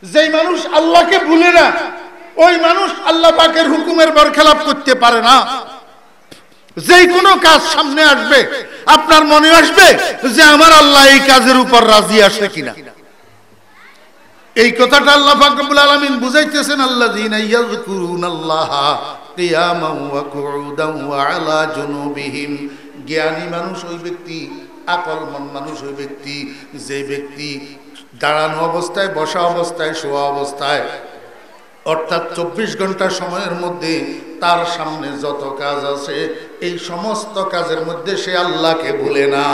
যেই মানুষ আল্লাহকে ভুলে না ওই মানুষ আল্লাহ পাকের হুকুমের বরখেলাপ করতে পারে না। যেই কোনো কাজ সামনে আসবে আপনার মনে আসবে যে আমার আল্লাহ এই কাজের উপর রাজি আসে কিনা। এই কথাটা আল্লাহ পাক রব্বুল আলামিন বুঝাইতেছেন, আল্লাযীনা ইয়াযকুরুনাল্লাহা কিয়ামান ওয়া কুউদান ওয়া আলা জুনুবিহিম। জ্ঞানী মানুষ ওই ব্যক্তি, আকলমন মানুষ ওই ব্যক্তি যে ব্যক্তি দাঁড়ানো অবস্থায়, বসা অবস্থায়, শোয়া অবস্থায়, অর্থাৎ 24 ঘন্টা সময়ের মধ্যে তার সামনে যত কাজ আছে এই সমস্ত কাজের মধ্যে সে আল্লাহকে ভুলে না।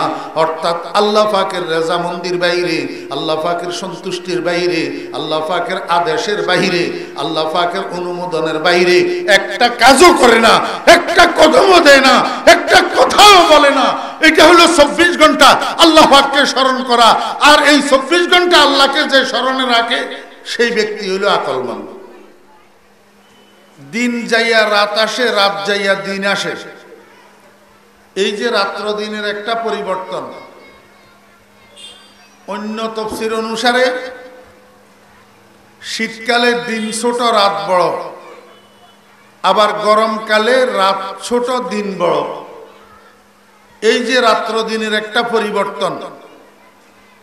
অর্থাৎ আল্লাহ পাকের রেজামন্দির বাইরে, আল্লাহ পাকের সন্তুষ্টির বাইরে, আল্লাহ পাকের আদেশের বাইরে, আল্লাহ পাকের অনুমোদনের বাইরে একটা কাজও করে না, একটা কদমও দেয় না, একটা কথাও বলে না। এটা হলো 24 ঘন্টা আল্লাহ পাককে স্মরণ করা। আর এই 24 ঘন্টা আল্লাহকে যে স্মরণে রাখে সেই ব্যক্তি হলো আকলমন্দ। দিন যাইয়া রাত আসে, রাত যাইয়া দিন আসে। এই যে রাত্র দিনের একটা পরিবর্তন, অন্য তাফসীর অনুসারে শীতকালে দিন ছোট রাত বড়, আবার গরমকালে রাত ছোট দিন বড়। এই যে রাত্র দিনের একটা পরিবর্তন,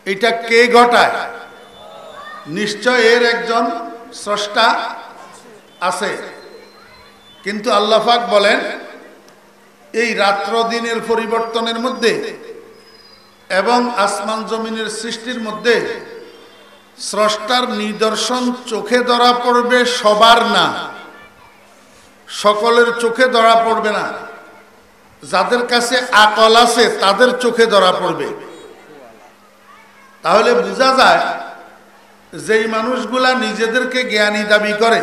এটা কে ঘটায়? নিশ্চয় এর একজন স্রষ্টা আছে। কিন্তু আল্লাহ পাক বলেন এই রাত্র দিনের পরিবর্তনের মধ্যে এবং আসমান জমিনের সৃষ্টির মধ্যে স্রষ্টার নিদর্শন চোখে ধরা পড়বে সবার না, সকলের চোখে ধরা পড়বে না। যাদের কাছে আকল আছে তাদের চোখে ধরা পড়বে। তাহলে বোঝা যায় যেই মানুষগুলা নিজেদেরকে জ্ঞানী দাবি করে,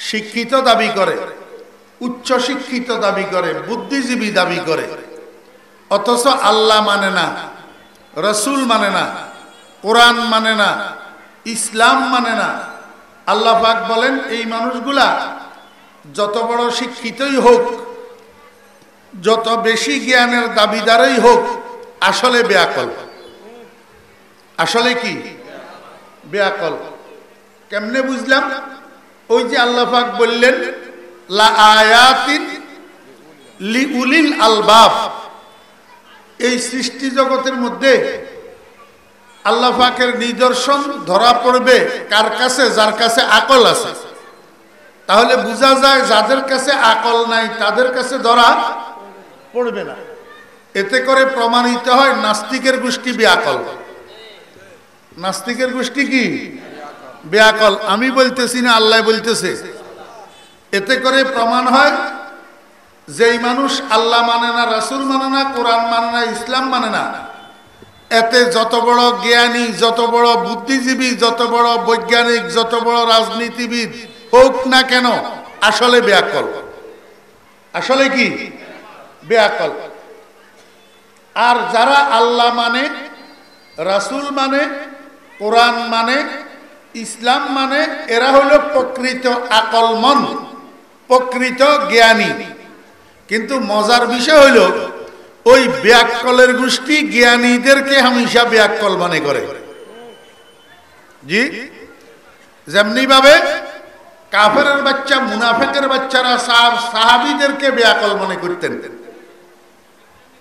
শিক্ষিত দাবি করে, উচ্চ শিক্ষিত দাবি করে, বুদ্ধিজীবী দাবি করে, অথচ আল্লাহ মানে না, রসুল মানে না, কোরআন মানে না, ইসলাম মানে না। আল্লাহ পাক বলেন এই মানুষগুলা যত বড় শিক্ষিতই হোক, যত বেশি জ্ঞানের দাবিদারই হোক, আসলে বেআকল। আসলে কি? বেআকল। কেমনে বুঝলাম? ওই যে আল্লাহ পাক বললেন লা আয়াতিন লিউলিল আলবাব। এই সৃষ্টি জগতের মধ্যে আল্লাহ পাকের নিদর্শন ধরা পড়বে কার কাছে? যার কাছে আকল আছে। তাহলে বোঝা যায় যাদের কাছে আকল নাই তাদের কাছে ধরা পড়বে না। এতে করে প্রমাণিত হয় নাস্তিকের গোষ্ঠী বেআকল। নাস্তিকের গোষ্ঠী কি? বেআকল। আমি বলতেছি না, আল্লাহ বলতেছে। এতে করে প্রমাণ হয় যেই মানুষ আল্লাহ মানে না, রাসূল মানে না, কোরআন মানে না, ইসলাম মানে না, এতে যত বড় জ্ঞানী, যত বড় বুদ্ধিজীবী, যত বড় বৈজ্ঞানিক, যত বড় রাজনীতিবিদ হোক না কেন, আসলে বেআকল। আসলে কি? বেআকল। আর যারা আল্লাহ মানে, রাসূল মানে, কোরআন মানে, ইসলাম মানে, এরা হলো প্রকৃত আকলমন, প্রকৃত জ্ঞানী। কিন্তু মজার বিষয় হইল ওই বেআক্কলের গোষ্ঠী জ্ঞানীদেরকে হামেশা বেআক্কল মনে করে। জি, যেমনি ভাবে কাফেরের বাচ্চা, মুনাফিকের বাচ্চারা সাহাবীদেরকে বেআক্কল মনে করতেন।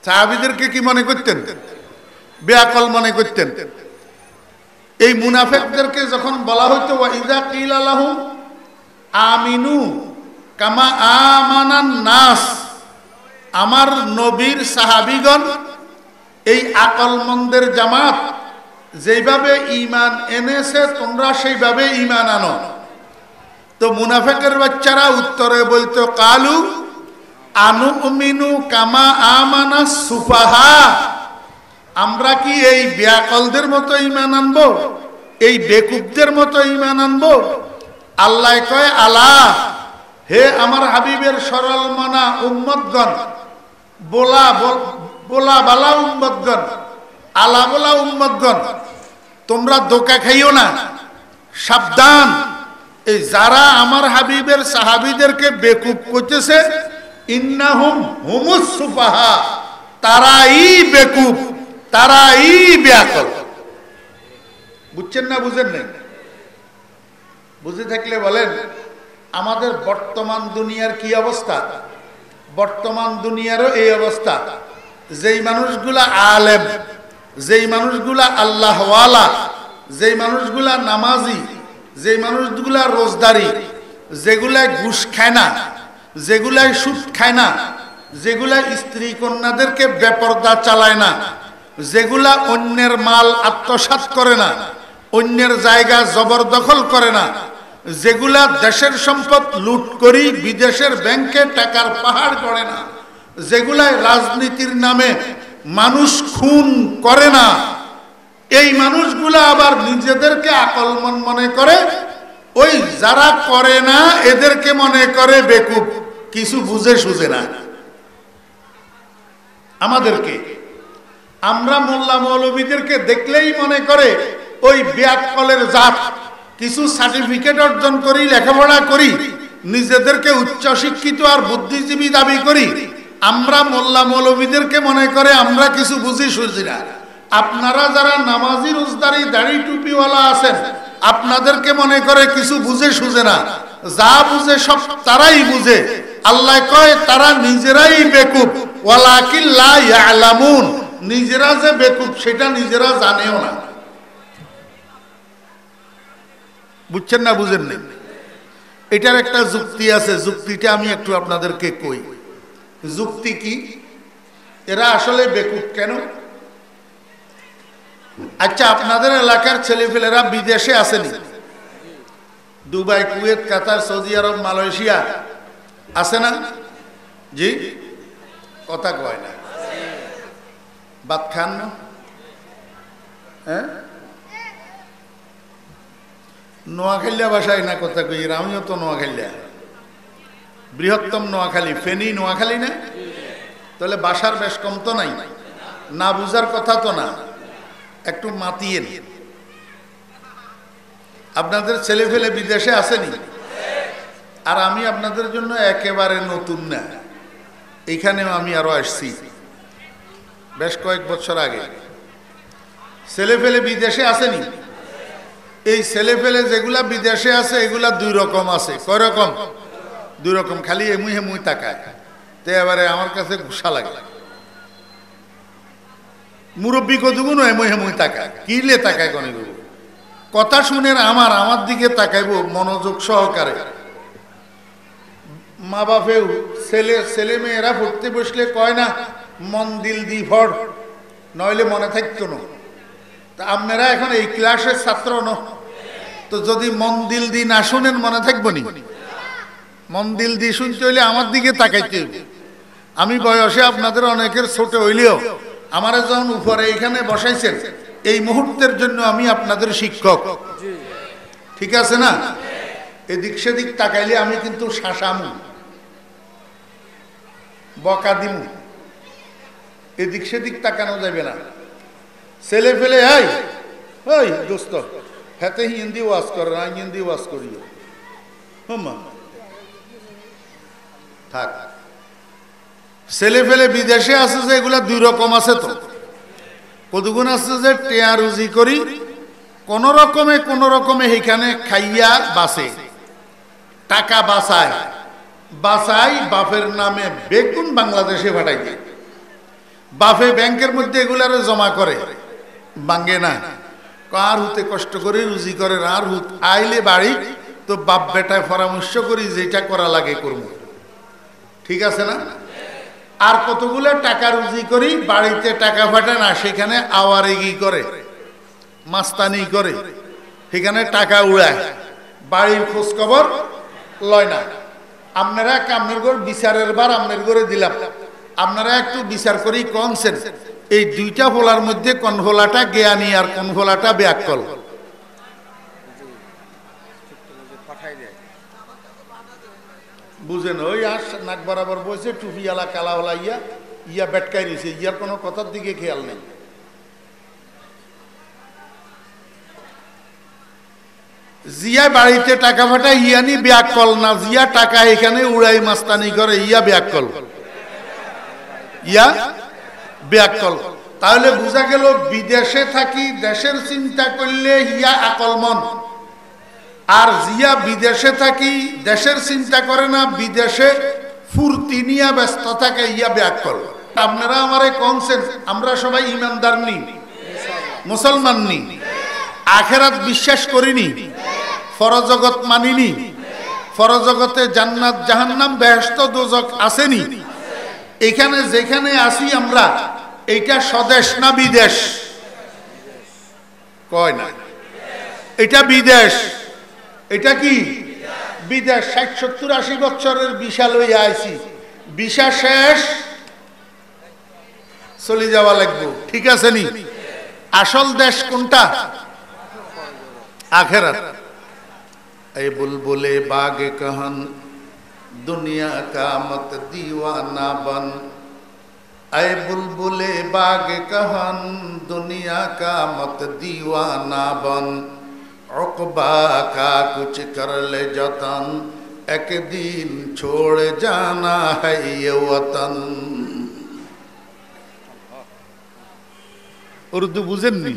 সাহাবীদেরকে কি মনে করতেন? বেআক্কল মনে করতেন। এই মুনাফিকদেরকে যখন বলা হইতো ওয়া ইযা কিলা লাহুম আমিনু কামা আমানান নাস, আমার নবীর সাহাবীগণ, এই আকলমন্দের জামাত যেইভাবে ঈমান এনেছে তোমরা সেইভাবে ঈমান আনো। তো মুনাফিকের বাচ্চারা উত্তরে বলতো কালু আনুমিনু কামা আমানাস সুফাহা, আমরা কি এই বেআকলদের মতো ঈমান আনবো, এই বেকুবদের মতো ঈমান আনবো? আল্লাহ কয় আলা, হে আমার হাবিবের সরল মনা উম্মতগণ, বোলা বালা উম্মতগণ, আলা বলা উম্মতগণ, তোমরা ধোঁকা খাইও না, সাবধান। এই যারা আমার হাবিবের সাহাবীদেরকে বেকুব করতেছে, ইন্নাহুম হুমুস সুফাহা, তারাই বেকুব, তারাই বেআকল। বুঝছেন না? বুঝেন নাই? বুঝে থাকলে বলেন আমাদের বর্তমান দুনিয়ার কি অবস্থা? বর্তমান দুনিয়ারও এই অবস্থা। যেই মানুষগুলা আলেম, যেই মানুষগুলা আল্লাহওয়ালা, যেই মানুষগুলা নামাজি, যেই মানুষগুলা রোজদারি, যেগুলাই ঘুষ খায় না, যেগুলাই সুদ খায় না, যেগুলা স্ত্রী কন্যাদেরকে বেপরদা চালায় না, যেগুলা অন্যের মাল আত্মসাৎ করে না, অন্যের জায়গা জবরদখল করে না, যেগুলা দেশের সম্পদ লুট করি বিদেশের ব্যাংকে টাকার পাহাড় করে না, যেগুলা রাজনীতির নামে মানুষ খুন করে না, এই মানুষগুলা আবার নিজেদেরকে আকলমন মনে করে, ওই যারা করে না এদেরকে মনে করে বেকুব, কিছু বুঝে সুঝে না। আমাদেরকে আমরা মোল্লা মৌলবীদেরকে দেখলেই মনে করে ওই বেয়াক্কলের জাত, কিছু সার্টিফিকেট অর্জন করি, লেখাপড়া করি, নিজেদেরকে উচ্চ শিক্ষিত আর বুদ্ধিজীবী দাবি করি। আমরা মোল্লা মৌলবীদেরকে মনে করে আমরা কিছু বুঝি সুঝি না। আপনারা যারা নামাজি রোজদারি দাড়ি টুপিওয়ালা আছেন, আপনাদেরকে মনে করে কিছু বুঝে সুঝে না। যা বুঝে সব তারাই বুঝে। আল্লাহ কয় তারা নিজেরাই বেকুব, ওয়ালাকিন লা ইয়ালামুন, নিজেরা যে বেকুব সেটা নিজেরা জানেও না। বুঝছেন না বুঝেন না? এটার একটা যুক্তি আছে, যুক্তিটা আমি একটু আপনাদেরকে কই। যুক্তি কি? এরা আসলে বেকুব কেন? আচ্ছা, আপনাদের এলাকার ছেলেপেলেরা বিদেশে আসেনি? দুবাই, কুয়েত, কাতার, সৌদি আরব, মালয়েশিয়া আছে না? জি, কথা কয় না। ভাত খান না? হ্যাঁ, নোয়াখালিয়া ভাষায় না কথা কই, আমিও তো নোয়াখালিয়া, বৃহত্তম নোয়াখালী, ফেনী নোয়াখালী না? তাহলে বাসার বেশ কম তো নাই, না বুঝার কথা তো না, একটু মাতিয়েন। আপনাদের ছেলে ফেলে বিদেশে আসেনি? আর আমি আপনাদের জন্য একেবারে নতুন না, এইখানেও আমি আরো আসছি বেশ কয়েক বছর আগে। ছেলে ফেলে বিদেশে আসেনি? এই ছেলে ফেলে যেগুলা বিদেশে আছে এগুলা দুই রকম আছে। কয় রকম? দুই রকম। খালি এমুই হেমুই তাকায়, তো এবারে আমার কাছে গুসা লাগে। মুরব্বী কতগুলো এমুই হেমুই তাকায়, কিলে তাকায় কনে কথা শুনে আমার দিকে তাকাইব মনোযোগ সহকারে। মা বাপেও ছেলে মেয়েরা পড়তে বসলে কয় না মন দিল দি ভর, নইলে মনে থাকতো না। তা আপনারা এখন এই ক্লাসের ছাত্র ন, তো যদি মন দিল দি না শুনেন মনে থাকবো নি? মন দিল দি শুনতে হইলে আমার দিকে তাকাইতে হইবে। আমি বয়সে আপনাদের অনেকের ছোট হইলেও আমারে যখন উপরে এখানে বসাইছেন, এই মুহূর্তের জন্য আমি আপনাদের শিক্ষক, ঠিক আছে না? এদিক সেদিক তাকাইলে আমি কিন্তু শাসামু, বকা দিমু, এদিক সেদিক তাকানো যাবে না। ছেলে ফেলে এই দোস্ত হাতে হিন্দি ওয়াজ করে না, হিন্দি ওয়াজ করিও হুমা থাক। ছেলে ফেলে বিদেশে আছে যে এগুলা দুই রকম আছে। তো কতগুণ আছে যে টেয়া রুজি করি কোন রকমে এখানে খাইয়া বাঁচে, টাকা বাঁচায় বাপের নামে বেগুন বাংলাদেশে পাঠাই দেয়। বাপে ব্যাংকের মধ্যে এগুলারে জমা করে, ভাঙ্গে না। কার হুতে কষ্ট করে রুজি করে, আর হুত আইলে বাড়ি তো বাপ বেটায় পরামর্শ করি যেটা করা লাগে করব, ঠিক আছে না? আর কতগুলো টাকা রুজি করি বাড়িতে টাকা ফাটায় না, সেখানে আওয়ারেগি করে, মাস্তানি করে, সেখানে টাকা উড়ায়, বাড়ির খোঁজ খবর লয় না। আপনারা আপনার ঘর বিচারের বার আপনার ঘরে দিলাম, আপনারা একটু বিচার করি কনছেন এই দুইটা ফোলার মধ্যে কোন ফোলাটা জ্ঞানী আর কোন ফোলাটা ব্যাককল? বুঝেন? ওই আর নাক বরাবর বসে টুপিওয়ালা কালাওয়ালা ইয়া বেটকাই রয়েছে, ইয়ার কোনো কথার দিকে খেয়াল নেই। জিয়া বাড়িতে টাকা ফাটায় ইয়ানি ব্যাককল না, জিয়া টাকা এখানে উড়াই মাস্তানি করে ইয়া ব্যাককল, ইয়া ব্যাককল। তাহলে বোঝা গেল বিদেশে থাকি দেশের চিন্তা করলে ইয়া আকলমন, আর জিয়া বিদেশে থাকি, দেশের চিন্তা করে না, বিদেশে ফুর্তি নিয়ে ব্যস্ত থাকে, ইয়া ব্যাক করবে। আপনারা আমারে কনসেন, আমরা সবাই ইমানদার নি, মুসলমান নি, আখেরাত বিশ্বাস করিনি, ফরজগত মানিনি, ফরজগতে জান্নাত জাহান্নাম বেহেশত দোজখ আসেনি। এখানে যেখানে আসি আমরা, এইটা স্বদেশ না বিদেশ? কয় না, এটা বিদেশ। এটা কি বিদেশ? 60-70-80 বছরের বিশাল হইয়া আইছি, বিশা শেষ, চলে যাওয়া লাগবে, ঠিক আছে নি? আসল দেশ কোনটা? আখেরাত। এই বুলবুলে বাগে कहन दुनिया का मत दीवाना बन, ऐ बुलबुले बागे कहन दुनिया का मत दीवाना बन, उक़बा का कुछ कर ले जतन, एक दिन छोड़ जाना है ये वतन। उर्दू बुझेनনি?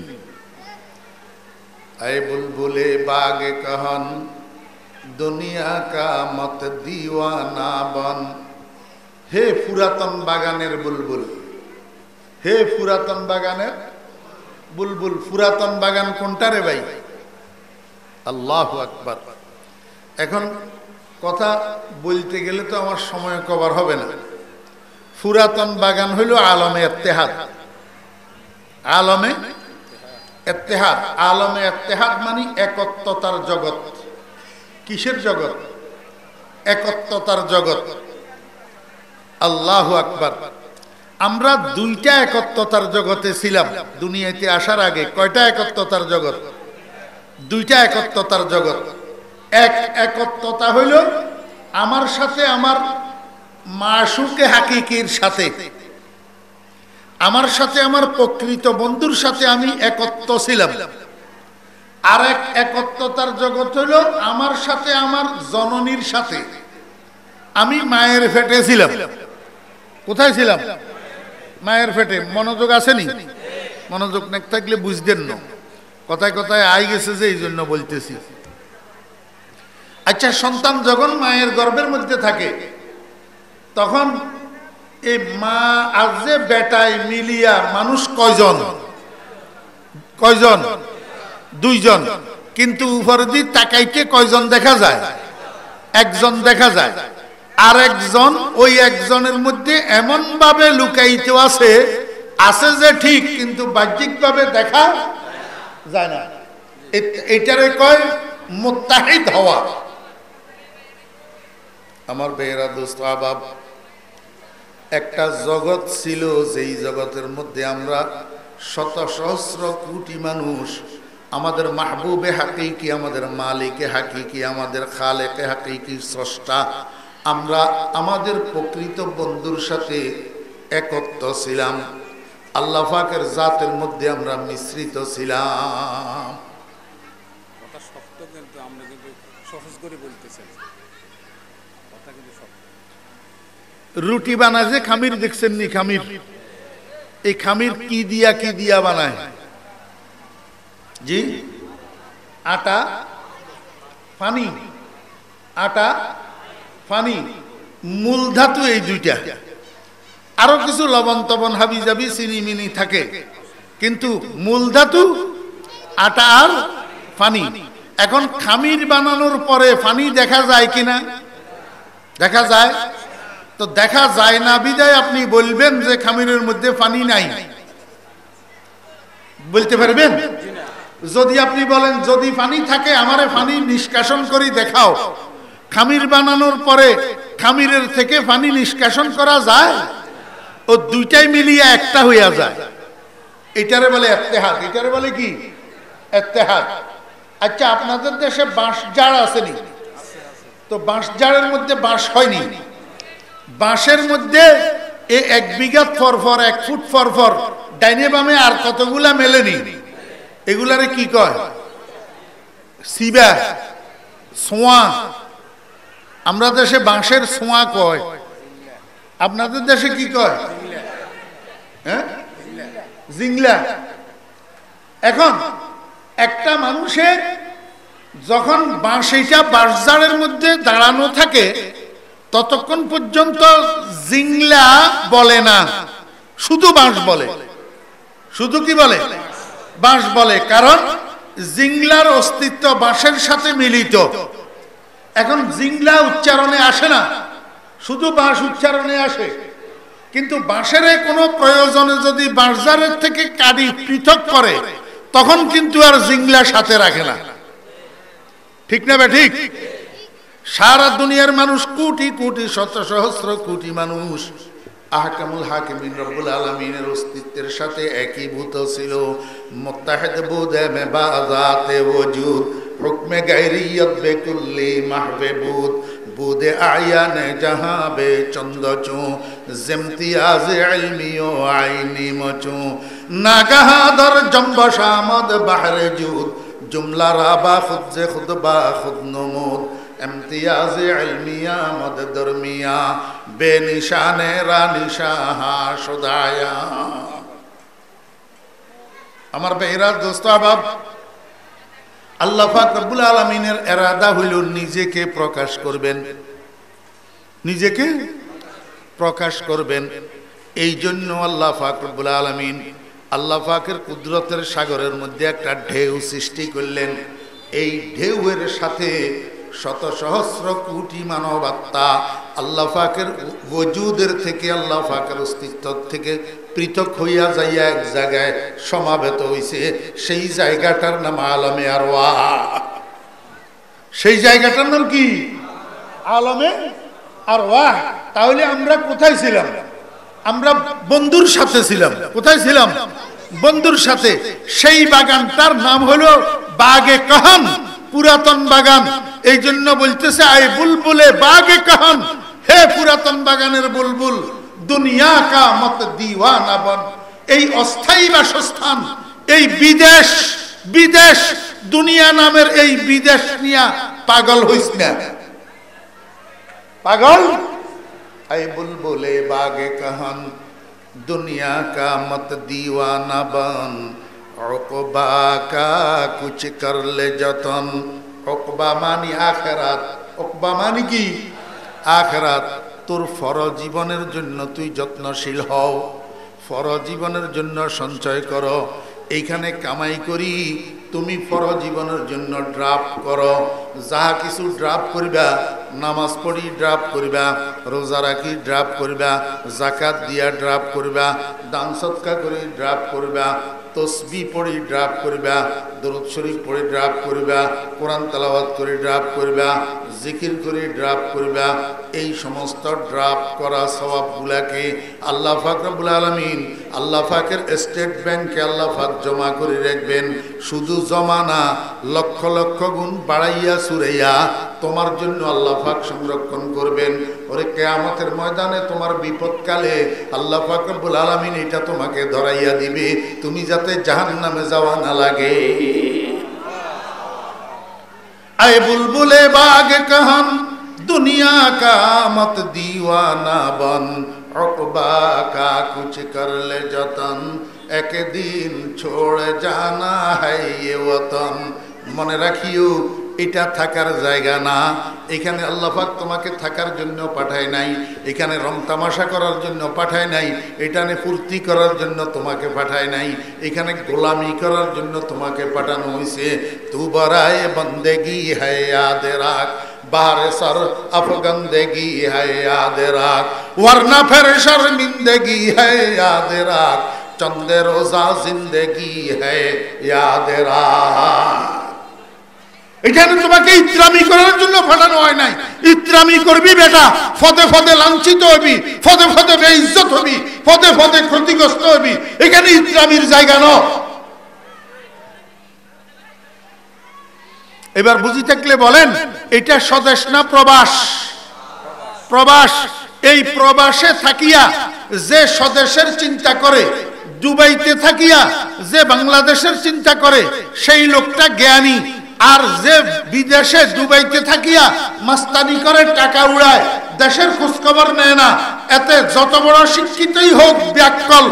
ऐ बुलबुले बागे कहन दुनिया का मत दीवाना बन। হে পুরাতন বাগানের বুলবুল, হে পুরাতন বাগানের বুলবুল। পুরাতন বাগান কোনটা রে ভাই? আল্লাহু আকবার। এখন কথা বলতে গেলে তো আমার সময় কভার হবে না। পুরাতন বাগান হইল আলমে ইত্তেহাদ। আলমে ইত্তেহাদ, আলমে ইত্তেহাদ মানে একত্বতার জগৎ। কিসের জগৎ? একত্বতার জগৎ। আল্লাহু আকবার। আমরা দুইটা একত্বতার জগতে ছিলাম দুনিয়াতে আসার আগে। কয়টা একত্বতার জগৎ? দুইটা একত্বতার জগৎ। এক একত্বতা হইল আমার সাথে আমার মাশুকে হাকিকির সাথে, আমার সাথে আমার প্রকৃত বন্ধুর সাথে আমি একত্ব ছিলাম। আর এক একত্বতার জগৎ হইল আমার সাথে আমার জননীর সাথে। আমি মায়ের পেটে ছিলাম। কোথায় ছিলাম? মায়ের পেটে। মনোযোগ আসেনি? মনোযোগ না থাকলে বুঝতেন না। কথায় কথায় আই গেছে যে এই জন্য বলতেছি। আচ্ছা, সন্তান যখন মায়ের গর্ভের মধ্যে থাকে তখন এই মা আর যে বেটায় মিলিয়া মানুষ কয়জন? কয়জন? দুইজন। কিন্তু উপরে দিয়ে তাকাইতে কয়জন দেখা যায়? একজন দেখা যায়। আর একজন, ওই একজনের মধ্যে এমন ভাবে লুকায়িত আছে, আছে যে ঠিক, কিন্তু বাহ্যিক ভাবে দেখা যায় না। এটারে কয় মুত্তাহিদ হওয়া। আমার বেহরা দোস্ত আবাব, একটা জগৎ ছিল যেই জগতের মধ্যে আমরা শত সহস্র কোটি মানুষ আমাদের মাহবুবে হাকিকি, আমাদের মালিকে হাকিকি, আমাদের খালেকে হাকিকি, স্রষ্টা, আমরা আমাদের প্রকৃত বন্ধুর সাথে একত্র ছিলাম। আল্লাহ পাকের জাতের মধ্যে আমরা মিশ্রিত ছিলাম। কথা শক্ত, কিন্তু আমরা কিন্তু সহজ করে বলতেছি। কথা কিন্তু শক্ত। রুটি বানায় যে খামির দেখছেন নি? খামির, এই খামির কি দিয়া বানায়? জি, আটা, পানি। আটা, পানি, মূল ধাতু এই দুইটা। আরো কিছু লবণ তবন হাবি জাবি চিনি মিনি থাকে, কিন্তু মূল ধাতু আটা আর পানি। এখন খামির বানানোর পরে পানি দেখা যায় কিনা? দেখা যায়। তো দেখা যায় না বিদায় আপনি বলবেন যে খামিরের মধ্যে পানি নাই? বলতে পারবেন? যদি আপনি বলেন যদি পানি থাকে আমারে পানি নিষ্কাশন করে দেখাও, খামির বানানোর পরে খামিরের থেকে পানি নিষ্কাশন করা যায়? ও দুইটাই মিলিয়ে একটা হইয়া যায়। এটারে বলে ইত্তেহাদ। এটারে বলে কি? ইত্তেহাদ। আচ্ছা, আপনাদের দেশে বাঁশ ঝাড় আসেনি? তো বাঁশ ঝাড়ের মধ্যে বাঁশ হয়নি। বাঁশের মধ্যে এ 1 বিঘা ফরফর, 1 ফুট ফরফর, ডাইনে বামে আর কতগুলা মেলেনি। এগুলারে কি কয়? সিবা, সোয়া। আমরা দেশে বাঁশের সোয়া কয়। আপনাদের দেশে কি কয়? হ্যাঁ, জিংলা। এখন একটা মানুষের যখন বাঁশ এইটা বাঁশঝাড়ের মধ্যে দাঁড়ানো থাকে ততক্ষণ পর্যন্ত জিংলা বলে না, শুধু বাঁশ বলে। শুধু কি বলে? বাঁশ বলে, কারণ জিংলার অস্তিত্ব বাঁশের সাথে মিলিত। এখন জিংলা উচ্চারণে আসে না, শুধু বাঁশ উচ্চারণে আসে। কিন্তু বাঁশের কোনো প্রয়োজনে যদি বাঁশঝাড়ের থেকে কাটি পৃথক করে তখন কিন্তু আর জিংলা সাথে রাখে না। ঠিক না ঠিক? সারা দুনিয়ার মানুষ, কোটি কোটি শত সহস্র কোটি মানুষ আহকামুল হাকিমিন রব্বুল আলামিনের অস্তিত্বের সাথে একীভূত ছিল। মুত্তাহিদ বুদে মে বাযাতে ওজুদ হুকমে গায়রিয়ত বে কুল্লি মাহবুদ বুদে আয়ানে জাহাঁ বে চন্দচু জিমতিয়াজ ইলমি ও আইনি মচু নাগাহাদর জম্বশামদ বাহরে জুদ জুমলা রাবা খুদ যে খুদ বা খুদ নমুদ ইমতিয়াজ ইলমিয়া মদ দরমিয়া বেনিশানে রানিশাহা সুদায়া। আমার ভাইরা, দোস্ত আহবাব, আল্লাহ পাক রব্বুল আলামিনের ইরাদা হইল নিজেকে প্রকাশ করবেন, নিজেকে প্রকাশ করবেন। এই জন্য আল্লাহ পাক রব্বুল আলামিন আল্লাহ পাকের কুদরতের সাগরের মধ্যে একটা ঢেউ সৃষ্টি করলেন। এই ঢেউয়ের সাথে শত সহস্র কোটি মানব আত্মা আল্লাহ পাকের ওজুদের থেকে, আল্লাহ পাকের অস্তিত্ব থেকে পৃথক হইয়া যাইয়া এক জায়গায় সমাবেত হইছে। সেই জায়গাটার নাম আলমে আরওয়াহ। সেই জায়গাটার নাম কি? আলমে আরওয়াহ। তাহলে আমরা কোথায় ছিলাম? আমরা বন্ধুর সাথে ছিলাম। কোথায় ছিলাম? বন্ধুর সাথে। সেই বাগানটার নাম হলো বাগে কাহান, পুরাতন বাগান। এই জন্য বলতেছে আই বুলবুলে বাগে কাহান, হে পুরাতন বাগানের বুলবুল, দুনিয়া কা মত দিওয়ানা বন। এই অস্থায়ী বাসস্থান, এই বিদেশ, বিদেশ দুনিয়া নামের এই বিদেশ নিয়া পাগল হইস না। পাগল? আই বুলবুলে বাগে কাহান, দুনিয়া কা মত দিওয়ানা বন, উকবা কা কুছ করলে যতন। উকবা মানি আখিরাত। উকবা মানি কি? আখিরাত। তোর ফরজ জীবনের জন্য তুই যত্নশীল হও, ফরজ জীবনের জন্য সঞ্চয় করো। এইখানে কামাই করি তুমি ফরজ জীবনের জন্য ড্রাফট করো। যাহা কিছু ড্রাফট করিবা, নামাজ পড়ি ড্রাফট করিবা, রোজা রাখি ড্রাফট করিবা, জাকাত দিয়া ড্রাফট করিবা, দান সৎকার করি ড্রাফট করিবা, তসবিহ পড়ি ড্রাফট করিবা, দরুদ শরীফ পড়ি ড্রাফট করিবা, কোরআন তেলাওয়াত করে ড্রাফট করিবা, জিকির করে ড্রাফট করিবা। এই সমস্ত ড্রাফট করা সওয়াবগুলাকে আল্লাহ পাক রব্বুল আলামিন আল্লাহ পাকের স্টেট ব্যাংকে আল্লাহ পাক জমা করে রাখবেন। শুধু জমা না, লক্ষ লক্ষ গুণ বাড়াইয়া সুরাইয়া তোমার জন্য আল্লাহ পাক সংরক্ষণ করবেন। ওরে কিয়ামতের ময়দানে তোমার বিপদকালে আল্লাহ পাক রব্বুল আলামিন এটা তোমাকে ধরাইয়া দিবে, তুমি যাতে জাহান্নামে যাওয়া না লাগে। আয় বুলবুলে বাগ কাহান, দুনিয়া কা মত দিওয়ানা বন, উকবা কা কুছ করলে যতন, একদিন ছোড়ে জানা হ্যায় ইয়ে ওতন। মনে রাখিও, এটা থাকার জায়গা না। এখানে আল্লাহ পাক তোমাকে থাকার জন্য পাঠায় নাই, এখানে রং তামাশা করার জন্য পাঠায় নাই, এখানে ফুর্তি করার জন্য তোমাকে পাঠায় নাই, এখানে গোলামি করার জন্য তোমাকে পাঠানো হয়েছে। তু বরায়ে বন্দেগি হ্যায় ইয়াদ রাখ, বারে সর আফগন্দেগি হ্যায় ইয়াদ রাখ, ওয়ারনা ফির শর্মিন্দগি হ্যায় ইয়াদ রাখ, চন্দে রোজা জিন্দেগি হ্যায় ইয়াদ রাখ। এখানে তোমাকে ইত্রামি করার জন্য পাঠানো হয় নাই। ইত্রামি করবি বেটা, ফদে ফদে লাঞ্ছিত হবি, ফদে ফদে বেইজ্জত হবি, ফদে ফদে ক্ষতিগ্রস্ত হবি। এখানে ইত্রামির জায়গা নয়। এবার বুঝি থাকলে বলেন, এটা স্বদেশ না প্রবাস? প্রবাস। এই প্রবাসে থাকিয়া যে স্বদেশের চিন্তা করে, দুবাইতে থাকিয়া যে বাংলাদেশের চিন্তা করে, সেই লোকটা জ্ঞানী। আর যে বিদেশে দুবাইতে থাকিয়া মাস্তানি করে, টাকা উড়ায়, দেশের খোঁজখবর নেয় না, এতে যত বড় শিক্ষিতই হোক ব্যাককল,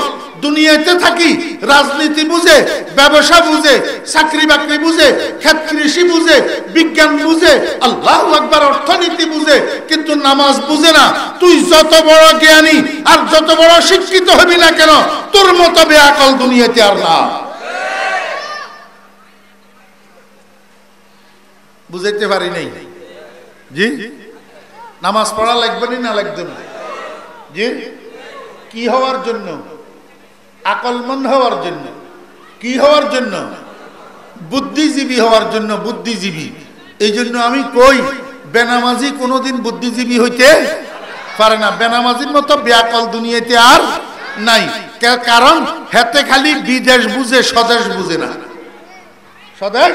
দুনিয়াতে থাকি, রাজনীতি বুঝে, ব্যবসা বুঝে, চাকরি বাকরি বুঝে, ক্ষেত কৃষি বুঝে, বিজ্ঞান বুঝে, আল্লাহু আকবার অর্থনীতি বুঝে, কিন্তু নামাজ বুঝে না। তুই যত বড় জ্ঞানী আর যত বড় শিক্ষিত হবি না কেন, তোর মতো বেআকল দুনিয়াতে আর না। বুঝাইতে পারি নাই? জি, নামাজ পড়া লাগবে না লাগবে না? জি, কি হওয়ার জন্য? আকলমন্দ হওয়ার জন্য। কি হওয়ার জন্য? বুদ্ধিজীবী হওয়ার জন্য। বুদ্ধিজীবী। এই জন্য আমি কই, বেনামাজি কোনোদিন বুদ্ধিজীবী হইতে পারে না। বেনামাজির মতো বেআকল দুনিয়াতে আর নাই। কারণ হেতে খালি বিদেশ বুঝে, স্বদেশ বুঝে না। স্বদেশ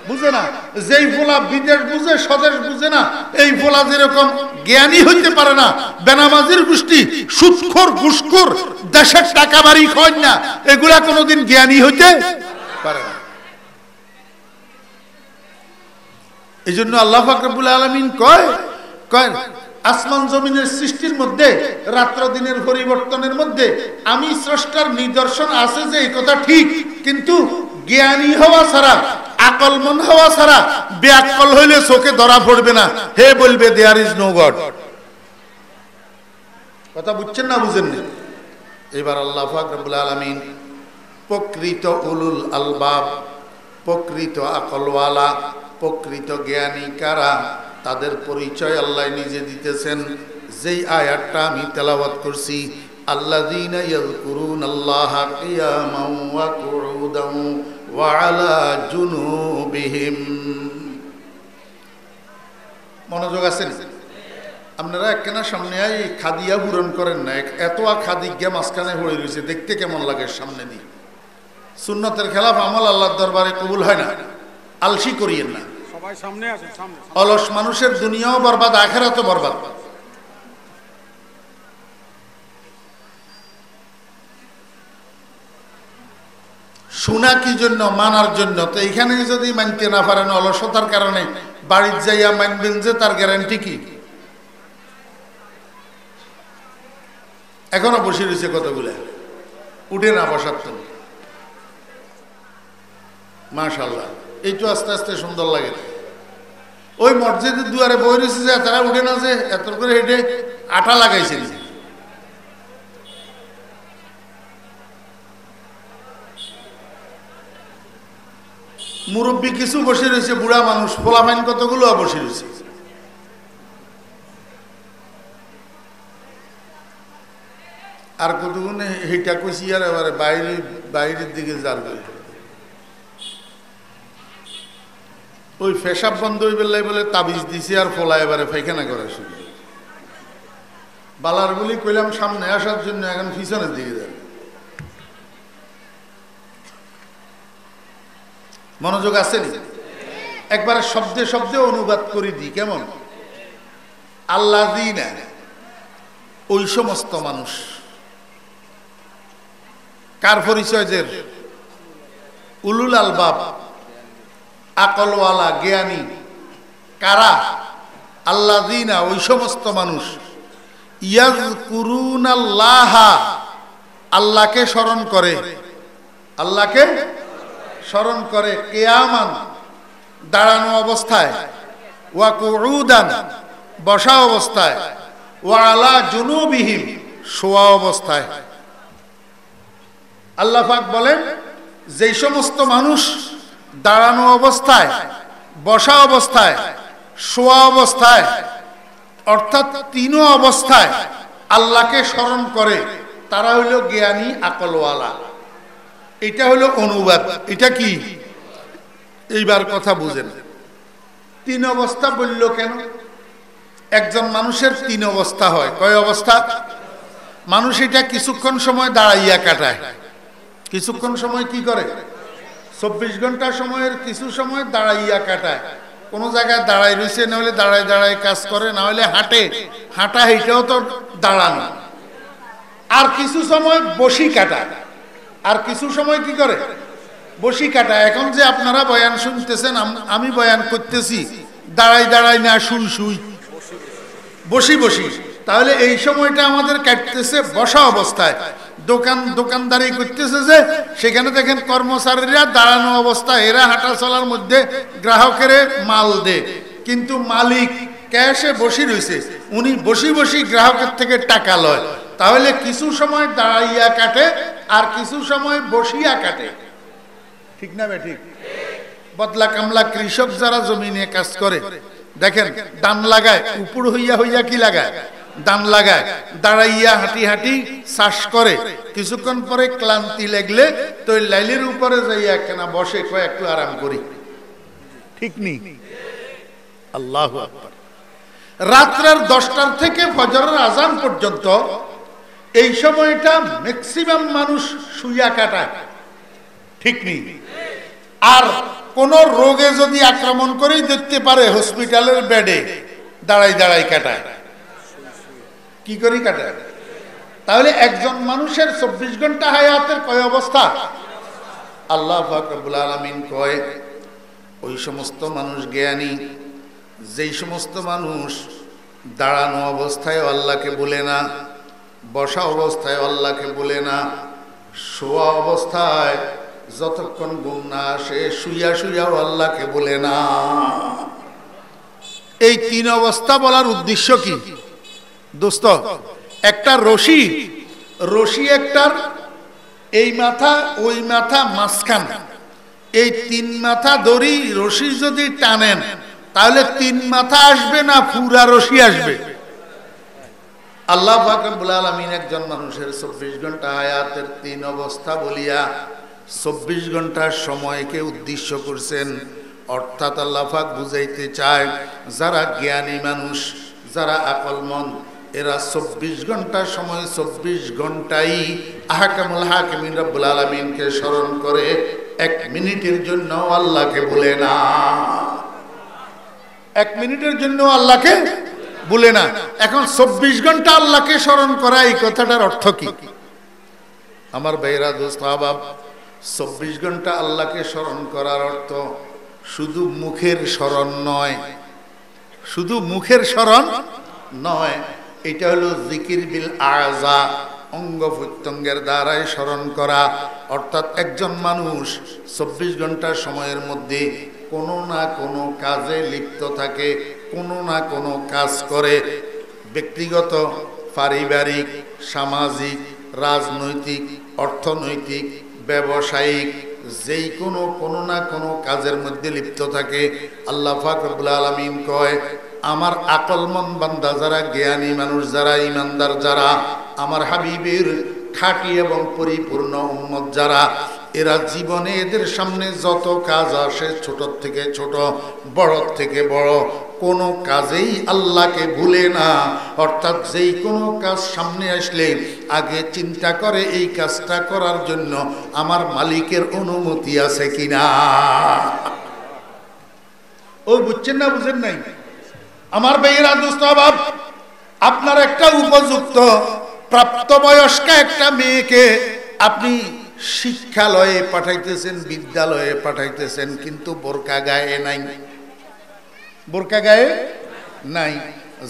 বুঝে না। যেই ফোলা বিদেশ বুঝে, স্বদেশ বুঝে না, এই ফোলা যেরকম জ্ঞানী হইতে পারে না। বেনামাজির গোষ্ঠী সুদখোর, ঘুষখোর, দেশের টাকা বাড়ি খায় না, এগুলা কোনোদিন জ্ঞানী হইতে পারে না। এই জন্য আল্লাহ পাক রব্বুল আলামিন কয় আসমান জমিনের সৃষ্টির মধ্যে, রাত্র দিনের পরিবর্তনের মধ্যে আমি স্রষ্টার নিদর্শন আছে যে, এই কথা ঠিক, কিন্তু জ্ঞানী হওয়া ছাড়া, আকলমন হওয়া ছাড়া, বেআক্কল হইলে চোখে ধরা পড়বে না। হে বলবে দেয়ার ইজ নো গড। কথা বুঝছেন না বুঝেন না? এবার আল্লাহ পাক রব্বুল আলামিন প্রকৃত উলুল আলবাব, প্রকৃত আকলওয়ালা, প্রকৃত জ্ঞানী কারা, তাদের পরিচয় আল্লাহ নিজে দিতেছেন। যেই আয়াতটা আমি তেলাওয়াত করছি, আল্লাযীনা ইয়াযকুরুনাল্লাহা কিয়ামান ওয়া কুউদান ওয়া আলা জুনুবিহিম। মনোযোগ আছেন? আপনারা একখানা সামনে আই খাদিয়া পূরণ করেন না, এত খাদি গিয়া মাঝখানে হয়ে রয়েছে, দেখতে কেমন লাগে সামনে দিয়ে। সুন্নতের খেলাফ আমল আল্লাহর দরবারে কবুল হয় না। আলসি করিয়েন না। সবাই সামনে আসেন, সামনে। অলস মানুষের দুনিয়াও বরবাদ, আখিরাতও বরবাদ। শোনা কি জন্য? মানার জন্য। তো এইখানে যদি মানতে না পারেন অলসতার কারণে, বাড়ির যাইয়া মানবেন যে, তার গ্যারান্টি কি? এখনো বসে রয়েছে কতগুলা, উঠে না বসার তো। মাশাআল্লাহ, এই তো আস্তে আস্তে সুন্দর লাগে। ওই মসজিদের দুয়ারে বই রয়েছে যে, তারা উঠে না, যে এত করে হেঁটে আটা লাগাইছে। মুরব্বী কিছু বসে রয়েছে, বুড়া মানুষ, পোলাপাইন কতগুলো বসে রয়েছে। আর কতগুলো হেঁটা কইছি, আর এবারে বাইরের দিকে যাবে। ওই পেশাব বন্ধ হয়ে বেলায় বলে তাবিজ দিছে, আর ফলা এবারে পায়খানা করা শুরু। বালার বলি কইলাম সামনে আসার জন্য, এখন পিছনের দিকে যাবে। মনোযোগ আছে? একবার শব্দে শব্দে অনুবাদ করে দিই, কেমন? আল্লাযীনা, ওই সমস্ত মানুষ। কার পরিচয়দের? উলুল আলবাব, আকলওয়ালা, জ্ঞানী। কারা? আল্লাযীনা, ওই সমস্ত মানুষ। ইয়াযকুরুনাল্লাহা, আল্লাহকে স্মরণ করে। আল্লাহকে স্মরণ করে। কিয়ামান, দাঁড়ানো অবস্থায়। ওয়া কুউদান, বসা অবস্থায়। ওয়া আলা জুনুবিহিম, শোয়া অবস্থায়। আল্লাহ পাক বলেন, যেই সমস্ত মানুষ দাঁড়ানো অবস্থায়, বসা অবস্থায়, শোয়া অবস্থায়, অর্থাৎ তিন অবস্থায় আল্লাহকে স্মরণ করে, তারা হইল জ্ঞানী, আকলওয়ালা। এটা হলো অনুবাদ। এটা কি? এইবার কথা বুঝেন। তিন অবস্থা বলল কেন? একজন মানুষের তিন অবস্থা হয়। কয় অবস্থা? মানুষ এটা কিছুক্ষণ সময় দাঁড়াইয়া কাটায়। কিছুক্ষণ সময় কি করে? 24 ঘন্টা সময়ের কিছু সময় দাঁড়াইয়া কাটায়। কোনো জায়গায় দাঁড়াই রয়েছে, না হলে দাঁড়ায় দাঁড়ায় কাজ করে, না হলে হাঁটে। হাঁটা এইটাও তো দাঁড়ানো। আর কিছু সময় বসি কাটায়। আর কিছু সময় কি করে? বসি কাটায়। এখন যে আপনারা বয়ান শুনতেছেন, আমি বয়ান করতেছি, দাঁড়াই দাঁড়াই না, শুই শুই, বসি বসি। তাহলে এই সময়টা আমাদের কাটতেছে বসা অবস্থায়। দোকানদারি করতেছে যে সেখানে দেখেন কর্মচারীরা দাঁড়ানো অবস্থা, এরা হাঁটা চলার মধ্যে গ্রাহকের মাল দে, কিন্তু মালিক ক্যাশে বসে রয়েছে, উনি বসি বসি গ্রাহকের থেকে টাকা লয়। তাহলে কিছু সময় দাঁড়াইয়া কাটে আর কিছু সময় বসিয়া কাটে, ঠিক না বে ঠিক? বদলা কামলা কৃষক যারা জমিনে কাজ করে দেখেন দান লাগায়, উপর হইয়া হইয়া কি লাগায়? দান লাগায়, দাঁড়াইয়া হাঁটি হাঁটি চাষ করে, কিছুক্ষণ পরে ক্লান্তি লাগলে তো লাইলের উপরে যাইয়া কেনা বসে, কয় একটু আরাম করি, ঠিক নি? আল্লাহু আকবার। রাত্রের 10টার থেকে ফজরের আজান পর্যন্ত এই সময়টা ম্যাক্সিমাম মানুষ শুইয়া কাটায়, ঠিক নি? আর কোন রোগে যদি আক্রমণ করেই দেখতে পারে হসপিটালের বেডে দাঁড়াই দাঁড়াই কাটায়, কি করি কাটায়? তাহলে একজন মানুষের 24 ঘন্টা হায়াতের কয় অবস্থা? আল্লাহ পাক রব্বুল আলামিন কয় ওই সমস্ত মানুষ জ্ঞানী যেই সমস্ত মানুষ দাঁড়ানো অবস্থায় আল্লাহকে বলে না, বসা অবস্থায় আল্লাহকে বলে না, শোয়া অবস্থায় যতক্ষণ ঘুম না আসে শুইয়া শুইয়াও আল্লাহকে বলে না। এই 3 অবস্থা বলার উদ্দেশ্য কি দোস্ত? একটা রশি একটার এই মাথা ওই মাথা মাঝখান, এই 3 মাথা দড়ি রশি যদি টানেন তাহলে 3 মাথা আসবে না পুরা রশি আসবে? আল্লাহ পাক রব্বুল আলামিন একজন মানুষের 24 ঘন্টা হায়াতের 3 অবস্থা বলিয়া 24 ঘন্টার সময়কে উদ্দেশ্য করছেন। অর্থাৎ আল্লাহ পাক বুঝাইতে চায় যারা জ্ঞানী মানুষ, যারা আকলমন্দ, এরা 24 ঘন্টার সময় 24 ঘন্টাই আহকামুল হাকিমিন রব্বুল আলামিনকে স্মরণ করে, 1 মিনিটের জন্য আল্লাহকে বলে না, 1 মিনিটের জন্য আল্লাহকে বলে না। এখন 24 ঘন্টা আল্লাহকে স্মরণ করা, এই কথাটার অর্থ কি? আমার ভাইরা দোস্ত আহবাব, 24 ঘন্টা আল্লাহকে স্মরণ করার অর্থ শুধু মুখের স্মরণ নয়, শুধু মুখের স্মরণ নয়, এটা হলো জিকির বিল আযা, অঙ্গ প্রত্যঙ্গের দ্বারাই স্মরণ করা। অর্থাৎ একজন মানুষ 24 ঘন্টার সময়ের মধ্যে কোনো না কোনো কাজে লিপ্ত থাকে, কোনো না কোনো কাজ করে, ব্যক্তিগত, পারিবারিক, সামাজিক, রাজনৈতিক, অর্থনৈতিক, ব্যবসায়িক, যেই কোনো না কোনো কাজের মধ্যে লিপ্ত থাকে। আল্লাহ পাক রব্বুল আলামিন কয় আমার আকলমন্দ বান্দা যারা, জ্ঞানী মানুষ যারা, ইমানদার যারা, আমার হাবিবের খাঁটি এবং পরিপূর্ণ উম্মত যারা, এরা জীবনে এদের সামনে যত কাজ আসে, ছোট থেকে ছোট, বড় থেকে বড়, কোনো কাজেই আল্লাহকে ভুলে না। অর্থাৎ যেই কোনো কাজ সামনে আসলে আগে চিন্তা করে এই কাজটা করার জন্য আমার মালিকের অনুমতি আছে কিনা। ও বুঝছেন না, বুঝেন নাই? আমার ভাইয়েরা দোস্ত আহবাব, আপনার একটা উপযুক্ত প্রাপ্তবয়স্কা একটা মেয়েকে আপনি শিক্ষালয়ে পাঠাইতেছেন, বিদ্যালয়ে পাঠাইতেছেন, কিন্তু বোরকা গায়ে নাই, বোরকা গায়ে নাই।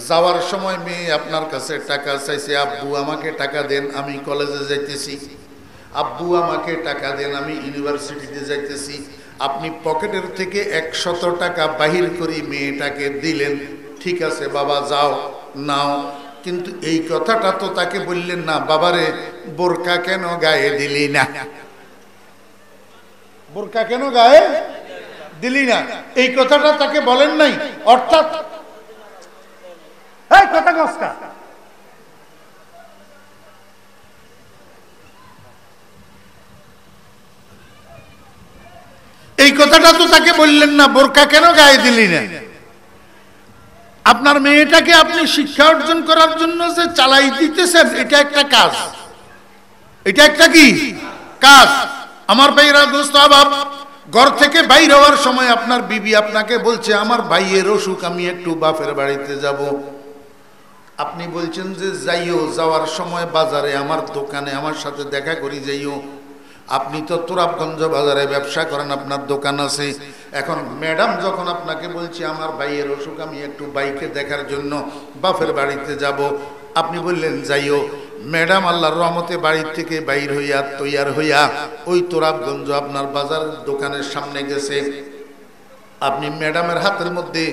যাওয়ার সময় মেয়ে আপনার কাছে টাকা চাইছে, আব্বু আমাকে টাকা দেন, আমি কলেজে যাইতেছি, আব্বু আমাকে টাকা দেন, আমি ইউনিভার্সিটিতে যাইতেছি। আপনি পকেটের থেকে 100 টাকা বাহির করে মেয়েটাকে দিলেন, ঠিক আছে বাবা যাও নাও, কিন্তু এই কথাটা তো তাকে বললেন না, বাবারে বোরকা কেন গায়ে দিলি না, বোরকা কেন গায়ে দিলি না, এই কথাটা তাকে বলেন নাই। অর্থাৎ এই কথা কষ্ট, এই কথাটা তো তাকে বললেন না, বোরকা কেন গায়ে দিলি না। আপনার মেয়েটাকে আপনি শিক্ষা অর্জন করার জন্য যে চালাই দিতেছেন, এটা একটা কাজ, এটা একটা কি কাজ। আমার ভাইরা দোস্ত আহবাব, ঘর থেকে বাইর হওয়ার সময় আপনার বিবি আপনাকে বলছে আমার ভাইয়ের অসুখ, আমি একটু বাপের বাড়িতে যাব। আপনি বলছেন যে যাইও, যাওয়ার সময় বাজারে আমার দোকানে আমার সাথে দেখা করি যাইও। আপনি তো তুরাবগঞ্জ বাজারে ব্যবসা করেন, আপনার দোকান আছে। এখন ম্যাডাম যখন আপনাকে বলছে আমার ভাইয়ের অসুখ, আমি একটু ভাইকে দেখার জন্য বাপের বাড়িতে যাব, আপনি বললেন যাইও। ম্যাডাম আল্লাহর রহমতে বাড়ির থেকে বাইর হইয়া তৈয়ার হইয়া ওই তোরাবগঞ্জ আপনার বাজার দোকানের সামনে গেছে। আপনি ম্যাডামের হাতের মধ্যে